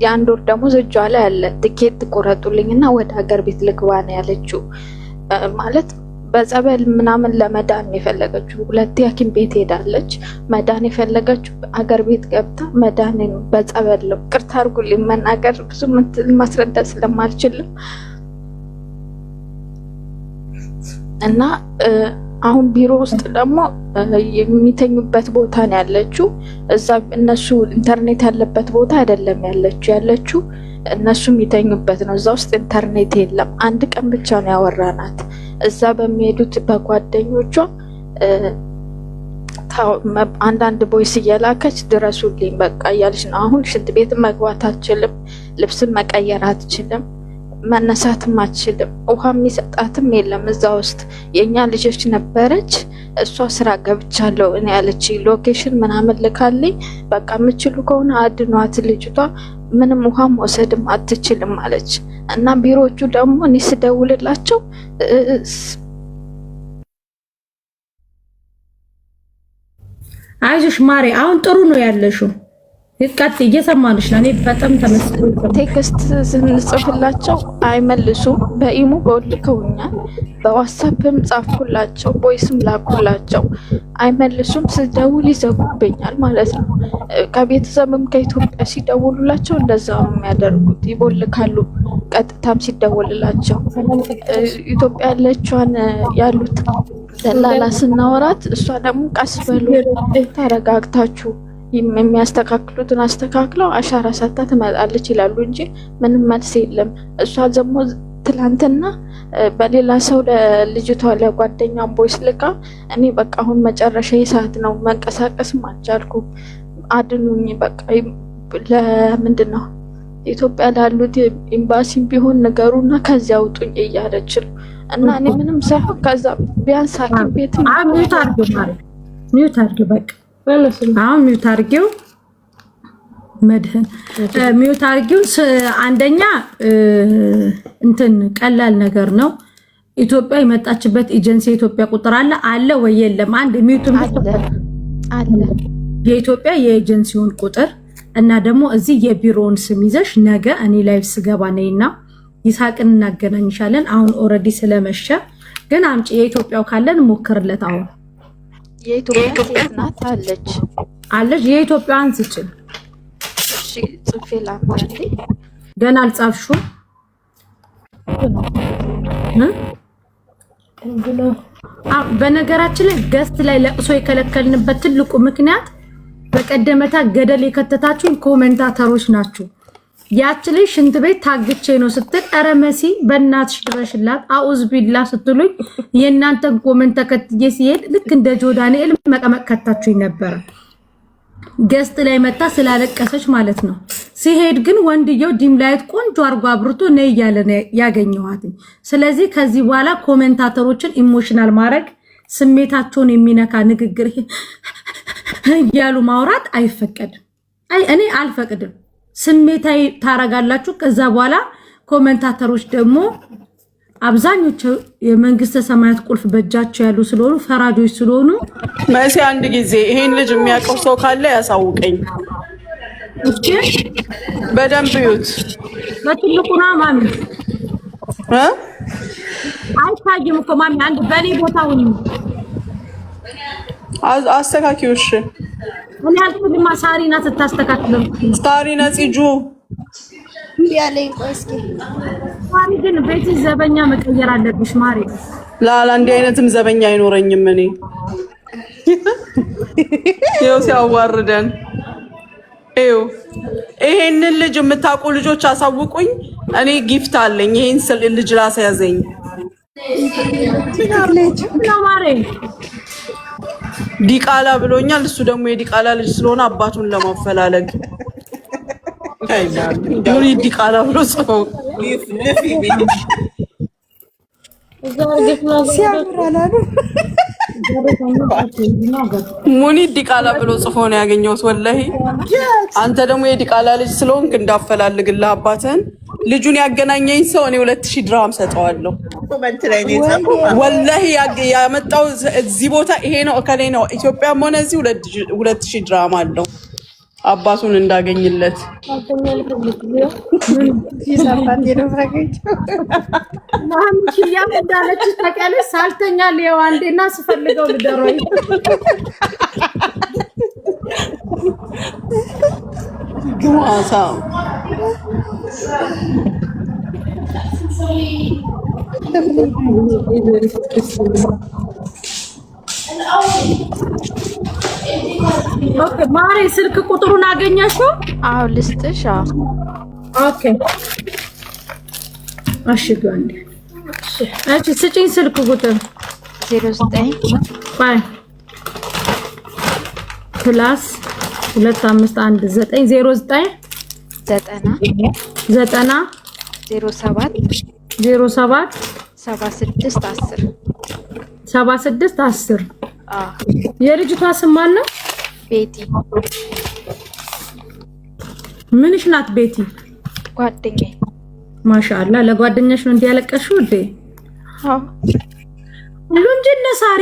የ1 ወር ደሞዝ እጇ ላይ አለ። ትኬት ቁረጡልኝና ወደ ሀገር ቤት ልግባ ነው ያለችው። ማለት በጸበል ምናምን ለመዳን የፈለገችው 2 ሐኪም ቤት ሄዳለች። መዳን የፈለገችው ሀገር ቤት ገብታ መዳን በጸበል ነው። ቅርታ አድርጉልኝ መናገር ብዙ ማስረዳት ስለማልችልም እና አሁን ቢሮ ውስጥ ደግሞ የሚተኙበት ቦታ ነው ያለችው። እዛ እነሱ ኢንተርኔት ያለበት ቦታ አይደለም ያለችው እነሱ የሚተኙበት ነው። እዛ ውስጥ ኢንተርኔት የለም። 1 ቀን ብቻ ነው ያወራናት። እዛ በሚሄዱት በጓደኞቿ አንዳንድ ቦይስ እየላከች ድረሱልኝ በቃ እያለች ነው። አሁን ሽንት ቤት መግባት አትችልም፣ ልብስን መቀየር አትችልም፣ መነሳትም አትችልም። ውሃ የሚሰጣትም የለም። እዛ ውስጥ የኛ ልጆች ነበረች። እሷ ስራ ገብቻለሁ እኔ ያለች ሎኬሽን ምናምን ልካልኝ በቃ የምችሉ ከሆነ አድኗት ልጅቷ ምንም ውሃ መውሰድም አትችልም አለች። እና ቢሮዎቹ ደግሞ እኔ ስደውልላቸው አይዞሽ ማሬ አሁን ጥሩ ነው ያለሽው። ይቀጥ እየሰማንሽ ነው። እኔ በጣም ተመስገን። ቴክስት ስንጽፍላቸው አይመልሱም። በኢሞ በልከውኛል፣ በዋትስአፕም ጻፍኩላቸው፣ ቦይስም ላኩላቸው፣ አይመልሱም። ስደውል ይዘጉብኛል ማለት ነው። ከቤተሰብም ከኢትዮጵያ ሲደውሉላቸው እንደዛ ነው የሚያደርጉት፣ ይቦልካሉ። ቀጥታም ሲደውልላቸው ኢትዮጵያ ያለችዋን ያሉት ደላላ ስናወራት እሷ ደግሞ ቀስ በሉ ተረጋግታችሁ የሚያስተካክሉትን አስተካክለው አሻራ ሰታ ትመጣለች ይላሉ እንጂ ምንም መልስ የለም። እሷ ደግሞ ትላንትና በሌላ ሰው ለልጅቷ ለጓደኛ ቦይስ ልካ እኔ በቃ አሁን መጨረሻ ሰዓት ነው መንቀሳቀስም አልቻልኩም አድኑኝ በቃ ለምንድን ነው ኢትዮጵያ ላሉት ኤምባሲም ቢሆን ነገሩና ከዚያ አውጡኝ እያለች ነው። እና እኔ ምንም ሳይሆን ከዛ ቢያንስ ሐኪም ቤት ሚውት አድርጊው በቃ አሁን ሚውት አድርጊው መድህን ሚውት አድርጊው። አንደኛ እንትን ቀላል ነገር ነው። ኢትዮጵያ የመጣችበት ኤጀንሲ የኢትዮጵያ ቁጥር አለ ወይ የለም? አንድ ሚውት አለ የኢትዮጵያ የኤጀንሲውን ቁጥር እና ደግሞ እዚህ የቢሮውን ስም ይዘሽ ነገ እኔ ላይቭ ስገባ ነይና ይሳቅን እናገናኝሻለን። አሁን ኦልሬዲ ስለመሸ ግን አምጪ የኢትዮጵያው ካለን ሞክርለት። አሁን የኢትዮጵያ ሴት ናት አለች የኢትዮጵያን ስጭን። እሺ ጽፌ ላምጣልኝ። ገና አልጻፍሽውም? በነገራችን ላይ ገስት ላይ ለቅሶ የከለከልንበት ትልቁ ምክንያት በቀደመታ ገደል የከተታችሁን ኮሜንታተሮች ናችሁ። ያች ልጅ ሽንት ቤት ታግቼ ነው ስትል ኧረ መሲ በእናትሽ ድረሽላት አኡዝ ቢላ ስትሉኝ የእናንተን ኮሜንት ተከትዬ ሲሄድ ልክ እንደ ጆዳንኤል መቀመቅ ከታችሁኝ ነበረ። ገስት ላይ መጣ ስላለቀሰች ማለት ነው። ሲሄድ ግን ወንድየው ዲም ላይት ቆንጆ አርጎ አብርቶ ነይ እያለ ያገኘኋት። ስለዚህ ከዚህ በኋላ ኮሜንታተሮችን ኢሞሽናል ማድረግ ስሜታቸውን የሚነካ ንግግር እያሉ ማውራት አይፈቀድም። እኔ አልፈቅድም። ስሜታዊ ታረጋላችሁ። ከዛ በኋላ ኮሜንታተሮች ደግሞ አብዛኞቹ የመንግስተ ሰማያት ቁልፍ በእጃቸው ያሉ ስለሆኑ ፈራጆች ስለሆኑ መሲ አንድ ጊዜ ይሄን ልጅ የሚያውቀው ሰው ካለ ያሳውቀኝ። በደንብ ይዩት። በትልቁና ማሚ አይታይም እኮ ማሚ አንድ በኔ ቦታ ሁኚ አስተካኪው እሺ እኔ አልኩልማ ሳሪ ናት ስታስተካክለው ሳሪ ነፂጁ ያለኝ ቆይ እስኪ ማሪ ግን ቤት ዘበኛ መቀየር አለብሽ ማሪ ላላ እንዲህ አይነትም ዘበኛ አይኖረኝም እኔ ይኸው ሲያዋርደን ይኸው ይሄንን ልጅ የምታውቁ ልጆች አሳውቁኝ እኔ ጊፍት አለኝ ይሄን ልጅ ላሳያዘኝ ማሪ ዲቃላ ብሎኛል እሱ ደግሞ የዲቃላ ልጅ ስለሆነ አባቱን ለማፈላለግ ምን ዲቃላ ብሎ ጽፈው ሙኒ ዲቃላ ብሎ ጽፎ ነው ያገኘሁት ወላሂ አንተ ደግሞ የዲቃላ ልጅ ስለሆንክ እንዳፈላልግልህ አባትህን ልጁን ያገናኘኝ ሰው እኔ 2000 ድርሃም ሰጠዋለሁ ወላሂ ያመጣው እዚህ ቦታ ይሄ ነው እከሌ ነው ኢትዮጵያም ሆነ እዚህ 2000 ድርሃም አለው አባቱን እንዳገኝለት ማምኪያም እንዳለች ተቀለስ ሳልተኛ ሊያው አንዴና ስፈልገው ልደሮይ ግማሳ ኦኬ ማሪ ስልክ ቁጥሩን አገኘሽው? አዎ ልስጥሽ። ኦኬ እሺ ጋንዴ እሺ ስጪኝ ስልክ ቁጥር 09 ባይ ፕላስ 251909 90 07 76 10 የልጅቷ ስም ማን ነው? ቤቲ። ምንሽ ናት ቤቲ? ጓደኛዬ። ማሻአላ ለጓደኛሽ ነው እንዲያለቀሽው እንዴ? አዎ ሁሉን ጀነሳሪ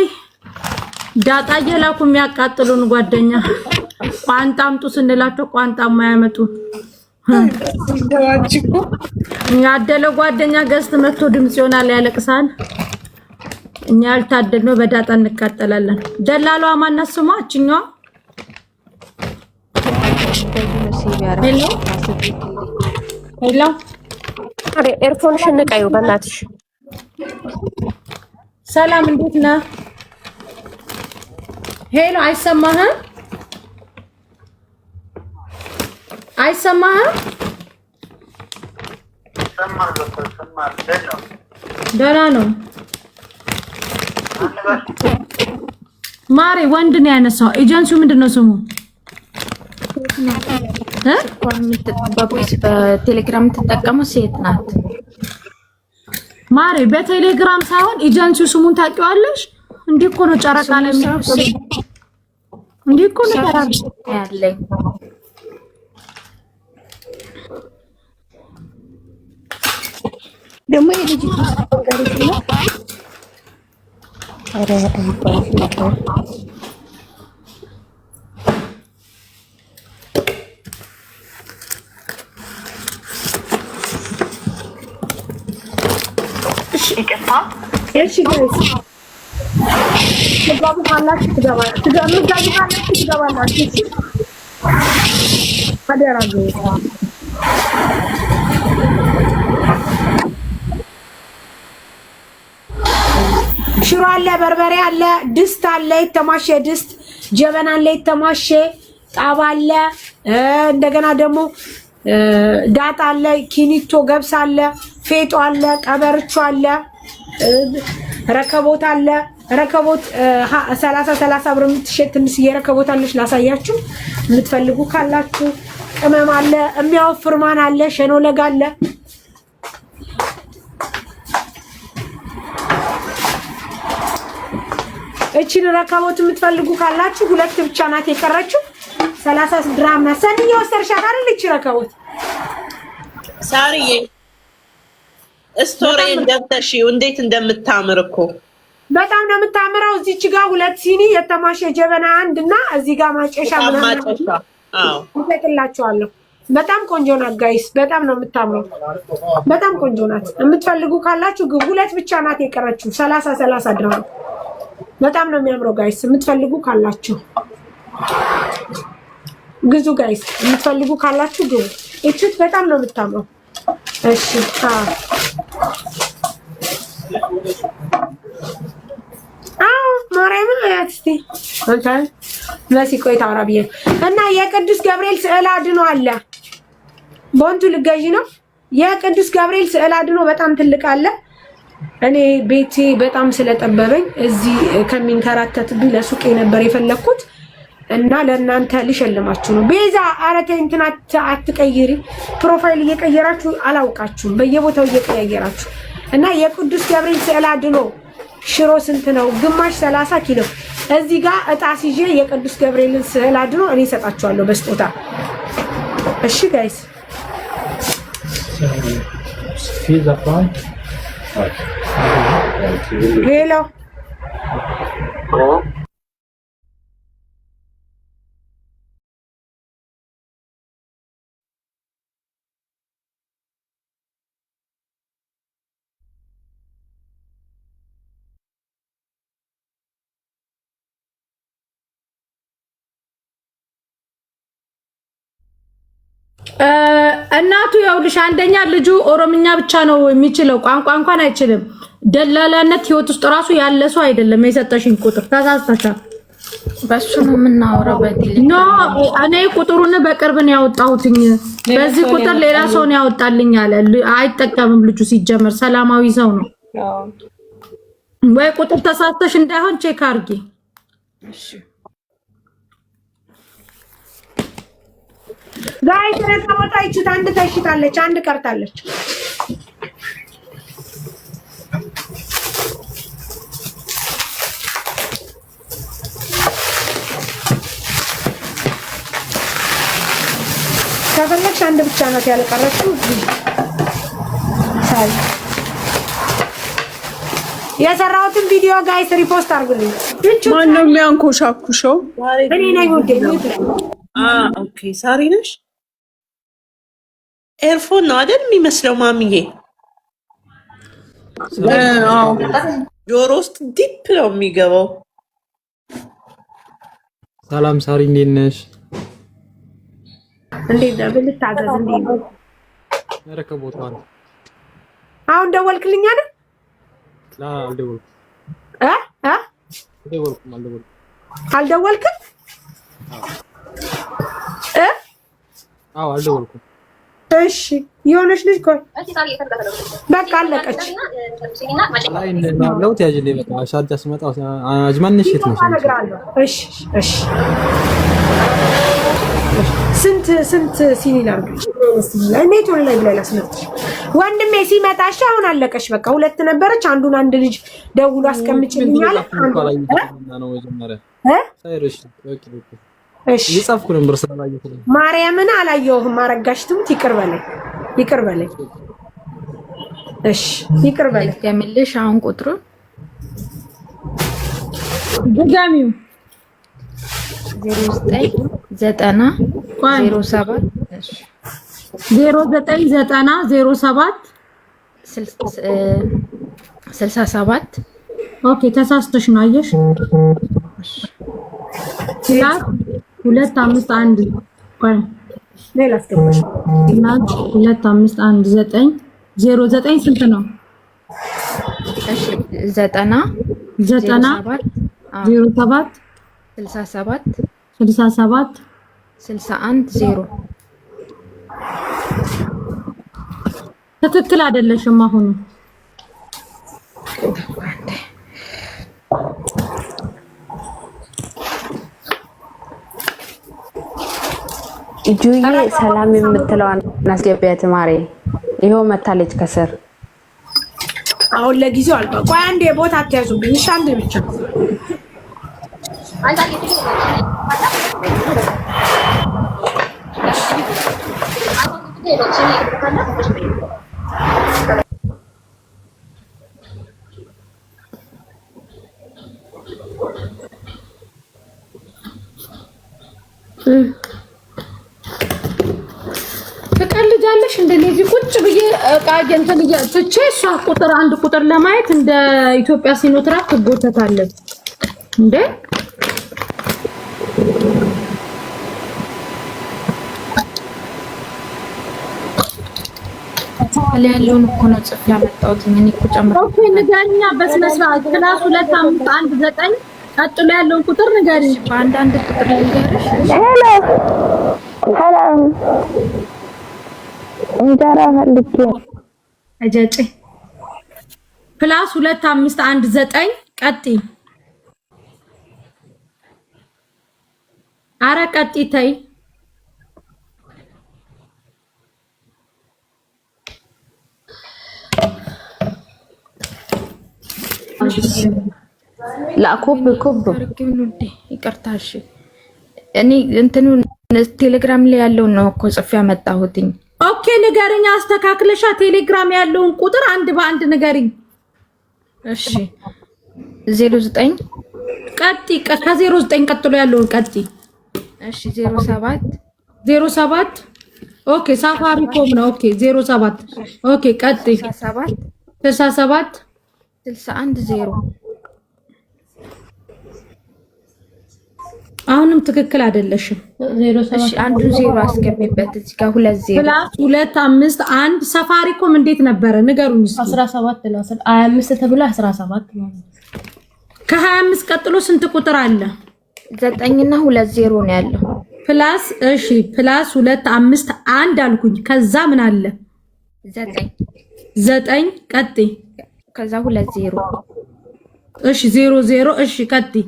ዳጣ እየላኩ የሚያቃጥሉን ጓደኛ ቋንጣ አምጡ ስንላቸው ቋንጣ የማያመጡ ያደለ ጓደኛ ገዝት መጥቶ ድምጽ ይሆናል ያለቅሳል። እኛ ያልታደልነው በዳጣ እንቃጠላለን። ደላሏ ማናት ስሟ? እችኛዋ ሄሎ ኤርፎንሽን ንቀዩ በእናትሽ። ሰላም እንዴት ነህ? ሄሎ አይሰማህም? አይሰማህም? ደህና ነው ማሪ። ወንድ ነው ያነሳው። ኤጀንሲው ምንድነው ስሙ? በቴሌግራም የምትጠቀመው ሴት ናት ማሪ። በቴሌግራም ሳይሆን ኤጀንሲው ስሙን ታውቂዋለሽ? እንዲህ እኮ ነው ጨረቃ ላይ እንዲህ እኮ ነው ያለኝ። ደግሞ የልጅ ጋር ነው አረ አይባልም። እሺ ጋይስ ተጋቡ ካላችሁ ትገባላችሁ። አደራ ሽሮ አለ፣ በርበሬ አለ፣ ድስት አለ፣ የተማሸ ድስት፣ ጀበና አለ፣ የተማሸ ጣባ አለ። እንደገና ደግሞ ዳጣ አለ፣ ኪኒቶ ገብስ አለ፣ ፌጦ አለ፣ ቀበርቾ አለ፣ ረከቦት አለ። ረከቦት 30 ብር የምትሸጥ ትንሽዬ ረከቦት አለች። ላሳያችሁ የምትፈልጉ ካላችሁ። ቅመም አለ፣ የሚያወፍር ማን አለ፣ ሸኖ ለጋ አለ። እቺን ረከቦት የምትፈልጉ ካላችሁ ሁለት ብቻ ናት የቀረችው። 30 ድራም ናት። ሰንዬ ወሰርሻት አይደል? እቺ ረከቦት ሳሪዬ ስቶሪ እንደምታሺው እንዴት እንደምታምር እኮ በጣም ነው የምታምረው። እዚች ጋር ሁለት ሲኒ የተማሸ ጀበና አንድ እና እዚህ ጋር ማጨሻ ምናምን። አዎ ይፈቅላችኋለሁ። በጣም ቆንጆ ናት ጋይስ፣ በጣም ነው የምታምረው። በጣም ቆንጆ ናት። የምትፈልጉ ካላችሁ ግቡ። 2 ብቻ ናት የቀረችው 30 ድርሃም። በጣም ነው የሚያምረው ጋይስ። የምትፈልጉ ካላችሁ ግዙ ጋይስ። የምትፈልጉ ካላችሁ ግቡ። እቺት በጣም ነው የምታምረው። እሺ ማርያምን አያት እስቲ አንተ መሲ ቆይታ አውራብዬ እና የቅዱስ ገብርኤል ስዕል አድኖ አለ። ቦንቱ ልገዢ ነው። የቅዱስ ገብርኤል ስዕል አድኖ በጣም ትልቅ አለ። እኔ ቤቴ በጣም ስለጠበበኝ እዚህ ከሚንከራተትብኝ ለሱቄ ነበር የፈለኩት እና ለእናንተ ልሸልማችሁ ነው። ቤዛ አረተ እንትና አትቀይሪ፣ ፕሮፋይል እየቀየራችሁ አላውቃችሁም፣ በየቦታው እየቀያየራችሁ እና የቅዱስ ገብርኤል ስዕል አድኖ ሽሮ ስንት ነው? ግማሽ 30 ኪሎ። እዚህ ጋር እጣ ሲዤ የቅዱስ ገብርኤልን ስዕል አድኖ እኔ እሰጣችኋለሁ በስጦታ። እሺ ጋይስ ሄሎ እናቱ ያውልሽ አንደኛ ልጁ ኦሮምኛ ብቻ ነው የሚችለው፣ ቋንቋ እንኳን አይችልም። ደላላነት ህይወት ውስጥ ራሱ ያለ ሰው አይደለም። የሰጠሽኝ ቁጥር ተሳስተሻል። በሱ ነው የምናወራው። በቴሌግራም ኖ እኔ ቁጥሩን በቅርብ ነው ያወጣሁትኝ። በዚህ ቁጥር ሌላ ሰው ነው ያወጣልኝ አለ። አይጠቀምም ልጁ ሲጀመር ሰላማዊ ሰው ነው። ወይ ቁጥር ተሳስተሽ እንዳይሆን ቼክ አድርጊ። እሺ ጋይ ተረከቦታ ይችት አንድ ተሽታለች፣ አንድ ቀርታለች። ከፈለግሽ አንድ ብቻ ናት ያልቀረችው። ሳይ የሰራሁትን ቪዲዮ ጋይስ ሪፖስት አድርጉልኝ። ማን ነው የሚያንኮሻኩሸው? እኔ ነኝ ወዴ ነው። ኦኬ ሳሪ ነሽ? ኤርፎን ነው አይደል የሚመስለው ማሚዬ? ጆሮ ውስጥ ዲፕ ነው የሚገባው። ሰላም ሳሪ እንዴት ነሽ? እንዴት ነው ልታዘዝ? እንዴት ነው ረከቦታ ነው። አሁን ደወልክልኝ አይደል? አልደወልኩም። አልደወልክም? አልደወልኩም። እሺ የሆነች ልጅ ቆይ በቃ አለቀች። ላይ እንደናለውት ያጅልኝ በቃ ሻርጃ ስመጣ አጅማንሽ የት ነሽ? እሺ እሺ ስንት ሲኒ ላርግሽ? ኔት ወን ላይ ብላ ላስመጥሽ ወንድሜ ሲመጣ እሺ። አሁን አለቀሽ በቃ። 2 ነበረች፣ አንዱን አንድ ልጅ ደውሎ አስቀምጪልኝ አለ። ነው መጀመሪያ ሳይርሽ እሺ ይጻፍኩ ነበር ስለላየት ነው። ማርያምን አላየሁም። አረጋሽቱም ይቅር በለኝ፣ ይቅር በለኝ። እሺ ይቅር በለኝ። ገምልሽ አሁን ቁጥሩ ድጋሚው 0990 07 67 ኦኬ ተሳስተሽ ነው አየሽ። 251 ቆይ ሌላ አስገባሽ። 251 09 ስንት ነው? እሺ 90 07 67 61 0 ትክክል አይደለሽም። አሁን ጁዬ ሰላም የምትለዋን አስገቢያት ማሬ። ይሄው መታለች ከስር። አሁን ለጊዜው አልባ ቆይ አንዴ ቦታ አትያዙብኝ። እሺ አንዴ ብቻ ትፈልጋለሽ? እንደዚህ ቁጭ ብዬ ዕቃ እንትን ትቼ እሷ ቁጥር አንድ ቁጥር ለማየት እንደ ኢትዮጵያ ሲኖትራክ ትጎተታለች እንዴ? ያለውን እኮ ነው ጽፍ ያመጣሁት እኔ እኮ ጨምሮ ኦኬ ንገሪኛ በስነ ስርዓት ክላስ 259 ቀጥሎ ያለውን ቁጥር ንገሪኝ። በአንዳንድ ቁጥር ንገሪሽ። ሄሎ ሰላም እንጀራ ፈልጌ አጀጭ ፕላስ 2519 ቀጥይ። አረ ቀጥይ ተይ። ላኮብ ኮብ ይቅርታሽ እኔ እንትኑ ቴሌግራም ላይ ያለውን ነው እኮ ጽፍ ያመጣሁትኝ። ኦኬ ንገሪኝ አስተካክለሻ ቴሌግራም ያለውን ቁጥር አንድ በአንድ ንገሪኝ። እሺ 09 ቀጥይ ከ09 ቀጥሎ ያለውን ቀጥይ። እሺ 07 ኦኬ ሳፋሪኮም ነው። ኦኬ 07 ኦኬ ቀጥይ 67 61 አሁንም ትክክል አይደለሽም። 07 እሺ አንዱን 0 አስገቢበት እዚህ ጋር 20 ፕላስ 251 ሳፋሪኮም እንዴት ነበረ ንገሩኝ። 17 ነው 25 ተብሎ 17 ነው። ከ25 ቀጥሎ ስንት ቁጥር አለ? 9 እና 20 ነው ያለው። ፕላስ እሺ ፕላስ 251 አልኩኝ። ከዛ ምን አለ? 9 ቀጥይ። ከዛ 20 እሺ 00 እሺ ቀጥይ።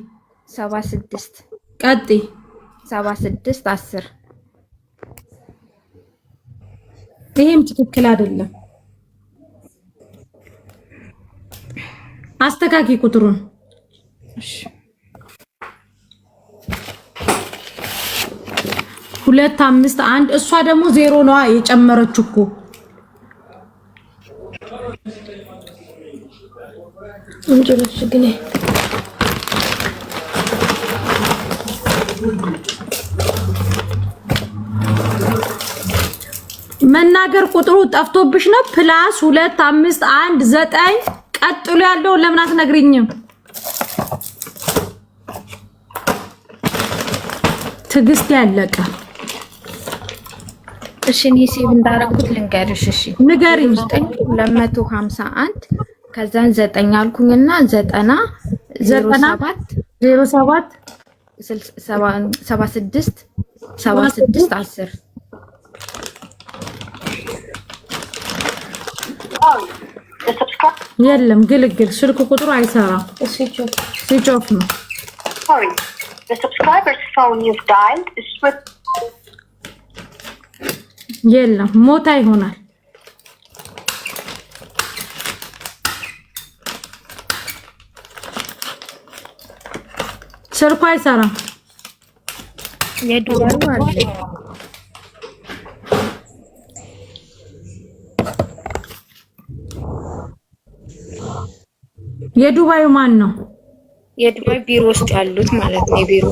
76 ቀጥይ። 76 10 ይሄም ትክክል አይደለም። አስተካኪ ቁጥሩን። እሺ 251 እሷ ደግሞ 0 ነው የጨመረችው እኮ እንጀራሽ ግን መናገር ቁጥሩ ጠፍቶብሽ ነው። ፕላስ 2519 ቀጥሎ ያለው ለምን አትነግሪኝም? ትግስት ያለቀ። እሺ እኔ ሴቭ እንዳረኩት ልንገርሽ። እሺ ንገሪኝ። 251 ከዛን 9 አልኩኝና 90 07 76 10 የለም ግልግል ስልክ ቁጥሩ አይሰራም። ስዊች ኦፍ ነው። የለም ሞታ ይሆናል። ስልኩ አይሰራም። የዱባዩ አለ የዱባዩ ማን ነው? የዱባይ ቢሮ ውስጥ ያሉት ማለት ነው። የቢሮ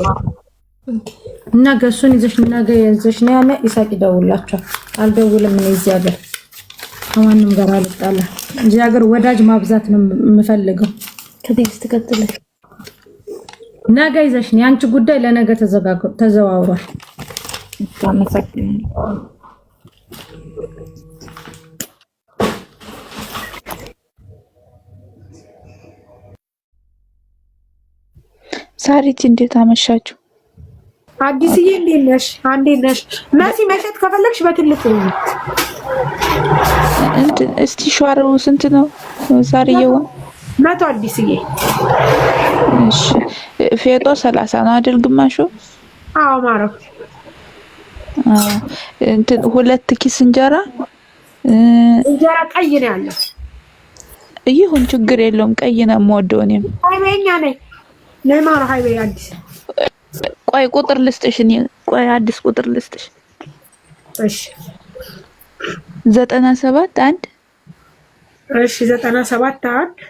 ነገ እሱን ይዘሽ ነገ ያዘሽ ነው ያለ ኢሳቅ ይደውላችኋል። አልደውልም እኔ እዚህ ሀገር ከማንም ጋር አልጣላ። እዚህ ሀገር ወዳጅ ማብዛት ነው የምፈልገው። ከቴክስት ቀጥለሽ ነገ ይዘሽ ነው። ያንቺ ጉዳይ ለነገ ተዘዋውሯል። ሳሪት እንዴት አመሻችሁ? አዲስዬ እንዴት ነሽ? አንዴ ነሽ? መሲ መሸጥ ከፈለግሽ በትልቁ እስቲ ሸዋረው ስንት ነው ዛሬው? 100 አዲስዬ። እሺ ፌጦ 30 ነው አይደል ግማሹ? አዎ ማረፍ። እንትን 2 ኪስ እንጀራ ቀይ ነው ያለው። ይሁን ችግር የለውም። ቀይ ነው የምወደው እኔም። ሃይቤኛ ነኝ ለማራ ሃይቤ አዲስ። ቆይ ቁጥር ልስጥሽ እኔ። ቆይ አዲስ ቁጥር ልስጥሽ። እሺ 97 1 እሺ 97 1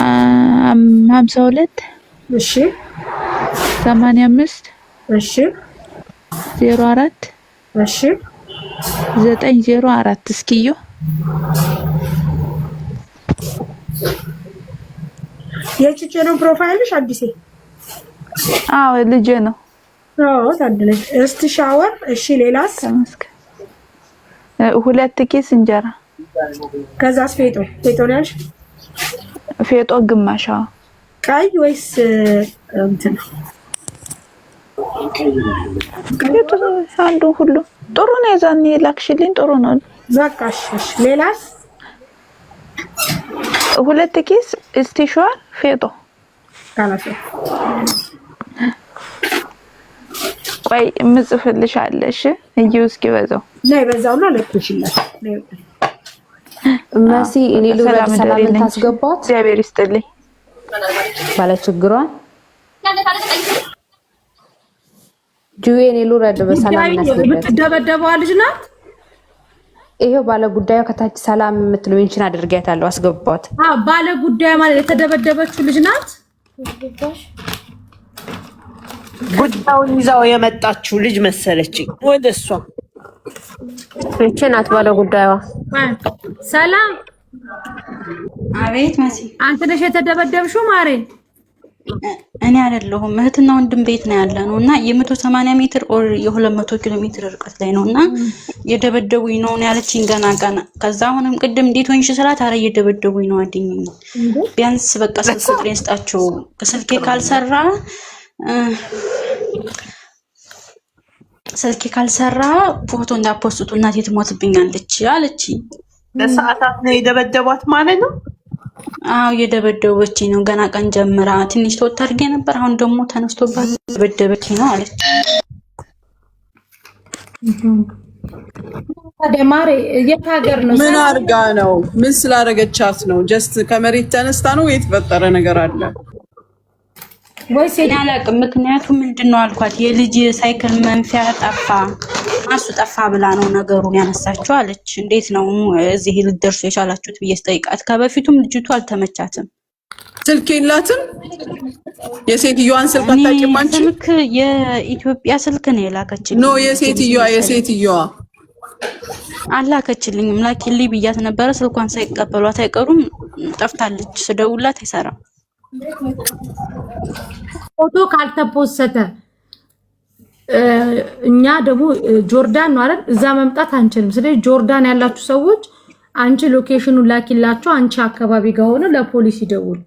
52 እሺ 85 እሺ 04 እሺ 904 እስኪዮ የጭጭ ነው ፕሮፋይልሽ አዲሴ? አዎ ልጄ ነው። አዎ ታድለሽ። እስቲ ሻወር። እሺ ሌላስ? ተመስገን። 2 ኬስ እንጀራ። ከዛስ ፌጦ ነው ያልሽ? ፌጦ ግማሽ። ቀይ ወይስ እንትን? ፌጦ አንዱ ሁሉ ጥሩ ነው። የዛኔ ላክሽልኝ ጥሩ ነው። በቃሽ። እሺ ሌላስ? 2 ኬስ እስቲሻል ፌጦ ካላፈ ቆይ ምጽፍልሽ አለሽ እዩስ እስኪበዛው ላይ በዛውና ለኩሽላት መሲ እኔ ልውረድ ሰላምን ታስገባት። እግዚአብሔር ይስጥልኝ ባለ ችግሯን ጁዌ እኔ ልውረድ በሰላም እናስገባት። ደበደበዋ ልጅ ናት። ይሄው ባለ ጉዳዩ ከታች ሰላም የምትለው እንችን አድርጊያታለሁ። አስገባት። ባለ ጉዳዩ ማለት የተደበደበችው ልጅ ናት። ጉዳዩን ይዛው የመጣችው ልጅ መሰለችኝ። ወደሷ እቺ ናት ባለ ጉዳዩ። ሰላም። አቤት መሲ። አንተ ነሽ የተደበደብሽው ማሬ? እኔ አይደለሁም። እህትና ወንድም ቤት ነው ያለነው እና የ180 ሜትር ኦር የ200 ኪሎ ሜትር ርቀት ላይ ነውና የደበደቡኝ ነው ያለችኝ ገና። ከዛ አሁንም ቅድም እንዴት ሆንሽ ስላት አረ የደበደቡኝ ነው አድኝ ነው። ቢያንስ በቃ ስልክ ቁጥሬን ስጣቸው ስልኬ ካልሰራ ፎቶ እንዳፖስቱ እናቴ ትሞትብኛለች አለችኝ። ለሰዓታት ነው የደበደቧት ማለት ነው? አዎ የደበደበችኝ ነው። ገና ቀን ጀምራ ትንሽ ተወት አድርጌ ነበር። አሁን ደግሞ ተነስቶባት ደበደበችኝ ነው አለች። ማሬ የት ሀገር ነው? ምን አርጋ ነው? ምን ስላደረገቻት ነው? ጀስት ከመሬት ተነስታ ነው? የተፈጠረ ነገር አለ ወይስ አላውቅም። ምክንያቱ ምንድነው አልኳት። የልጅ ሳይክል መንፊያ ጠፋ ማሱ ጠፋ ብላ ነው ነገሩን ያነሳችው አለች። እንዴት ነው እዚህ ልደርሱ የቻላችሁት ብዬ ስጠይቃት ከበፊቱም ልጅቱ አልተመቻትም። ስልክ የላትም። የሴትዮዋን ስልክ አታውቂም አንቺ? ስልክ የኢትዮጵያ ስልክ ነው የላከችልኝ። ኖ የሴትዮዋ አላከችልኝም። ላኪልኝ ብያት ነበረ። ስልኳን ሳይቀበሏት አይቀሩም። ጠፍታለች። ስደውላት አይሰራም። ፎቶ ካልተፖሰተ እኛ ደግሞ ጆርዳን ነው አይደል? እዛ መምጣት አንችልም። ስለዚህ ጆርዳን ያላችሁ ሰዎች አንቺ ሎኬሽኑን ላኪላችሁ። አንቺ አካባቢ ጋር ሆነ ለፖሊስ ይደውል።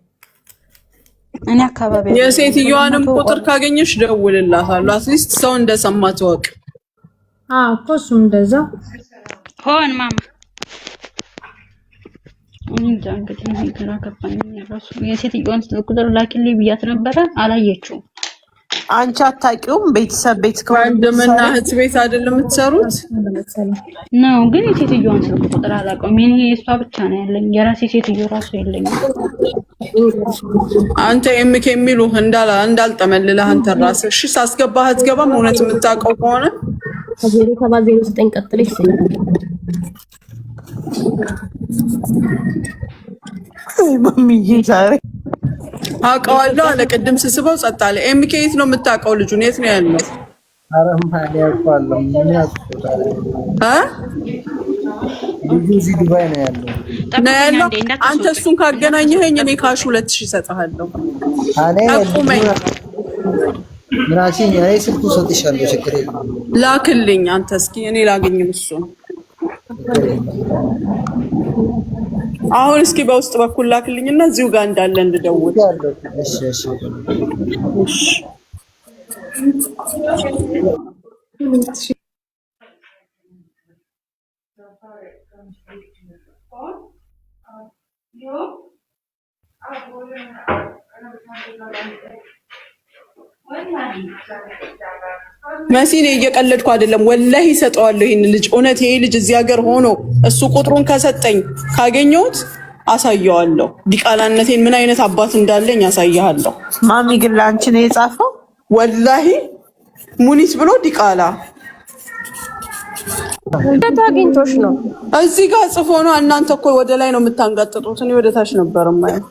እኔ አካባቢ የሴትዮዋንም ቁጥር ካገኘሽ ደውልላታለሁ። አትሊስት ሰው እንደሰማ ተወቅ። እኮ እሱም እንደዛ ሆን ማማ እንግዲህ ግራ ገባኝ። ራሱ የሴትዮዋን ቁጥር ላኪልኝ ብያት ነበረ። አላየችውም። አንቺ አታውቂውም? ቤተሰብ ቤት ከወንድምና እህት ቤት አይደለም የምትሰሩት ነው? ግን የሴትዮዋን ስልክ ቁጥር አላውቀውም። እኔ እሷ ብቻ ነው ያለኝ። የራሴ ሴትዮ ራሱ የለኝም። አንተ ኤምኬ የሚሉህ እንዳልጠመልልህ አንተ ራስህ እሺ። ሳስገባህ አትገባም። እውነት የምታውቀው ከሆነ 0709 ቀጥለሽ ማሚዬ ዛሬ አውቀዋለሁ አለ። ቅድም ስስበው ጸጥ አለ። ኤምኬ የት ነው የምታውቀው? ልጁን የት ነው ያለው? አረማን ያውቃለሁ። ምን ያውቃል? ልጁ እዚህ ዱባይ ነው ያለው። አንተ እሱን ካገናኘኸኝ እኔ ካሽ 2000 እሰጥሃለሁ። አቁመኝ። ምናችን እኔ ስልኩ ሰጥሻለሁ። ችግር የለም። ላክልኝ አንተ እስኪ እኔ ላገኝም እሱን አሁን እስኪ በውስጥ በኩል ላክልኝና እዚሁ ጋር እንዳለ እንድደውል። እሺ እሺ እሺ መሲኔ እየቀለድኩ አይደለም። ወላሂ እሰጠዋለሁ ይሄን ልጅ። እውነት ይሄ ልጅ እዚህ ሀገር ሆኖ እሱ ቁጥሩን ከሰጠኝ ካገኘሁት አሳየዋለሁ። ዲቃላነቴን ምን አይነት አባት እንዳለኝ አሳያለሁ። ማሚ ግን ለአንቺ ነው የጻፈው? ወላሂ ሙኒት ብሎ ዲቃላ እንዴት አግኝቶሽ ነው? እዚህ ጋር ጽፎ ነው። እናንተ እኮ ወደ ላይ ነው የምታንጋጥጡት። እኔ ወደ ታች ነበር ማለት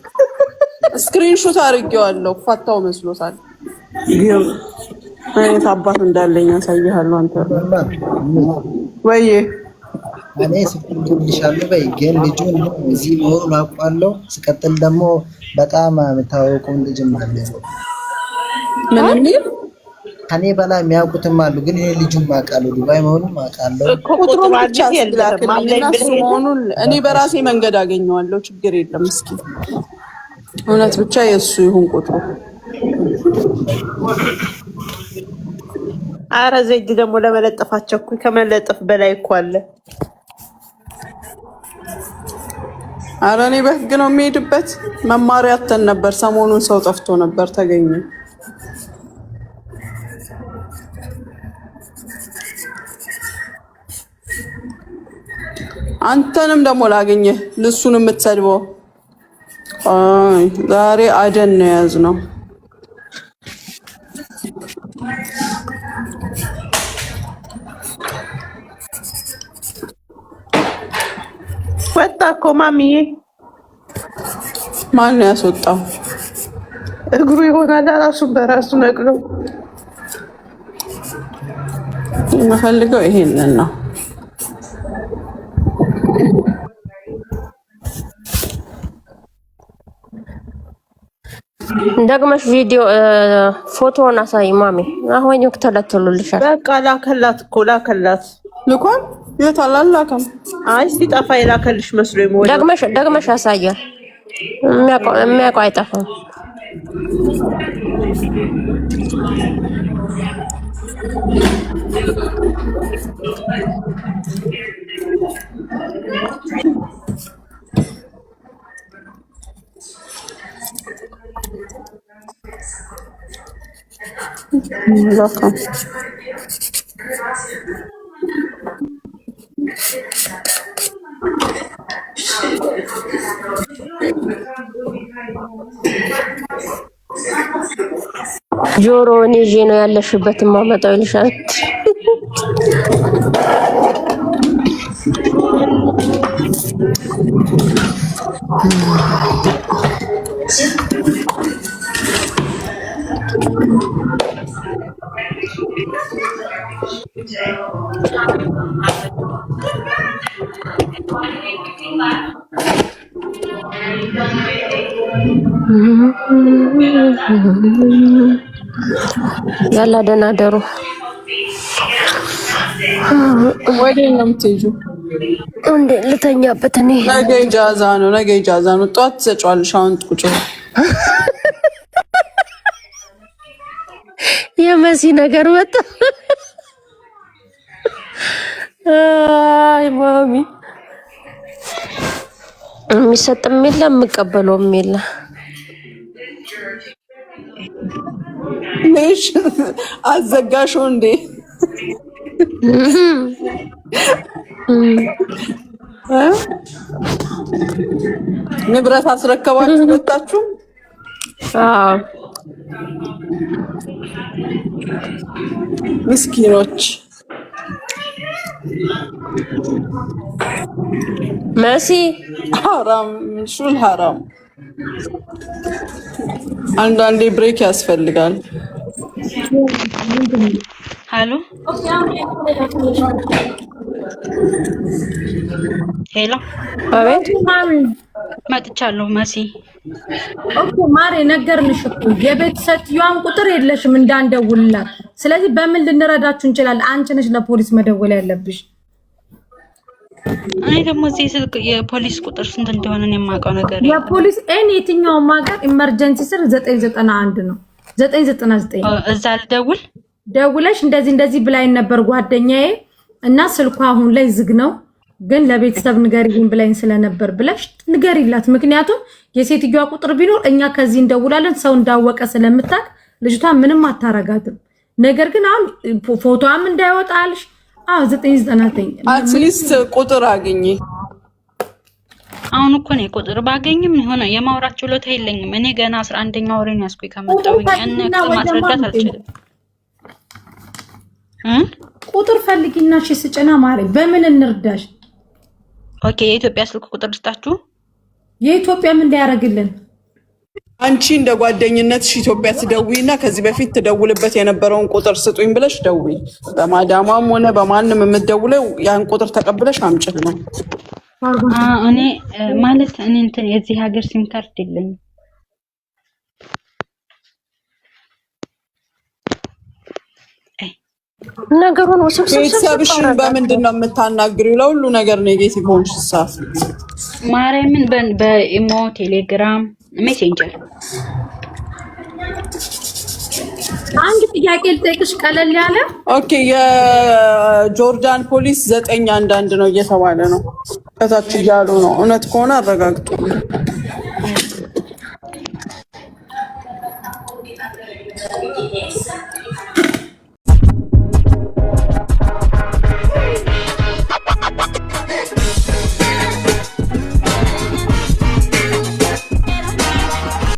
ስክሪንሾት አድርጌዋለሁ። ፋታው መስሎታል። አይነት አባት እንዳለኝ አሳይሃለሁ። አንተ ወይ እኔ ስልክልሻለሁ በይ። ግን ልጁን እዚህ መሆኑን አውቃለሁ። ስቀጥል ደግሞ በጣም የምታወቀው ልጅም አለ። ምንም ከኔ በላይ የሚያውቁትም አሉ። ግን እኔ ልጁን አውቃለሁ፣ ዱባይ መሆኑን አውቃለሁ። ቁጥሩን ብቻ ስላክልኝና እሱ መሆኑን እኔ በራሴ መንገድ አገኘዋለሁ። ችግር የለም። እስኪ እውነት ብቻ የእሱ ይሁን ቁጥሩ። አረ ዘይድ ደግሞ ለመለጠፋቸው እኮ ከመለጠፍ በላይ እኮ አለ። አረ እኔ በህግ ነው የሚሄድበት። መማሪያ አተን ነበር። ሰሞኑን ሰው ጠፍቶ ነበር፣ ተገኘ። አንተንም ደግሞ ላገኘህ ልሱን የምትሰድበው ዛሬ አደን ነው የያዝነው። ወጣ እኮ ማሚዬ። ማን ነው ያስወጣው? እግሩ ይሆናል ራሱን በራሱ ነቅሎ። የምፈልገው ይሄንን ነው። ደግመሽ ቪዲዮ ፎቶውን አሳይ ማሚ። አሁን ተለተሉልሻል። በቃ ላከላት እኮ ላከላት። ልኳን የት አላላከም? አይ ሲጠፋ የላከልሽ መስሎኝ ነው። ደግመሽ አሳያል። የሚያውቀው አይጠፋም። ጆሮውን ይዤ ነው ያለሽበትን ማመጣው ይልሻል። ያላ ደህና ደሩ። ወዴት ነው የምትሄጂው? እንዴ ልተኛበት። እኔ ነገ ኢጃዛ ነው፣ ነገ ኢጃዛ ነው። ጠዋት ትሰጫዋለሽ። አሁን ቁጭ የመሲ ነገር መጣ። አይ ማሚ የሚሰጥም የለም የምቀበለውም የለም። ነሽ አዘጋሽው እንዴ? ንብረት አስረከባችሁ መጣችሁ? አዎ ምስኪኖች። መሲ ሐራም ሹል ሐራም። አንዳንዴ ብሬክ ያስፈልጋል። ሄሎ ሄሎ። አቤት ማሚ መጥቻለሁ። መሲ ኦኬ ማሬ ነገርንሽ እኮ የቤት ሴትዮዋን ቁጥር የለሽም እንዳንደውልላት። ስለዚህ በምን ልንረዳችሁ እንችላለን? አንቺ ነሽ ለፖሊስ መደወል ያለብሽ። እኔ ደግሞ እዚህ ስልክ የፖሊስ ቁጥር ስንት እንደሆነ ነው የማውቀው ነገር የፖሊስ የትኛውም ሀገር ኢመርጀንሲ ስር 991 ነው 999 እዛ ልደውል ደውለሽ እንደዚህ ብላኝ ነበር ጓደኛዬ እና ስልኳ አሁን ላይ ዝግ ነው ግን ለቤተሰብ ንገሪልኝ ብላኝ ስለነበር ብለሽ ንገሪላት። ምክንያቱም የሴትዮዋ ቁጥር ቢኖር እኛ ከዚህ እንደውላለን ሰው እንዳወቀ ስለምታቅ ልጅቷ ምንም አታረጋትም። ነገር ግን አሁን ፎቶዋም እንዳይወጣልሽ 999 አትሊስት ቁጥር አገኘ። አሁን እኮ ነው ቁጥር ባገኝም የሆነ የማውራት ችሎታ የለኝም። እኔ ገና 11ኛ ወሬን ያስኩኝ ከመጣሁኝ እና ማስረዳት አልችልም። ቁጥር ፈልጊና እሺ ስጭና ማሪ በምን እንርዳሽ? ኦኬ የኢትዮጵያ ስልክ ቁጥር ልስጣችሁ። የኢትዮጵያ ምን እንዳያረግልን? አንቺ እንደ ጓደኝነትሽ ኢትዮጵያ ትደውይና ከዚህ በፊት ትደውልበት የነበረውን ቁጥር ስጡኝ ብለሽ ደውይ። በማዳማም ሆነ በማንም የምትደውለው ያን ቁጥር ተቀብለሽ አምጪልኝ። እኔ ማለት እኔ እንትን የዚህ ሀገር ሲም ካርድ የለኝም። ነገሩን ውስብስብ ቤተሰብሽን በምንድን ነው የምታናግሪው? ለሁሉ ነገር ኔጌቲቭ ሆንሽ ሳፍ ማርያምን በኢሞ ቴሌግራም ሜሴንጀር። አንድ ጥያቄ ልጠይቅሽ ቀለል ያለ። ኦኬ የጆርዳን ፖሊስ 911 ነው እየተባለ ነው ከታች እያሉ ነው። እውነት ከሆነ አረጋግጡ።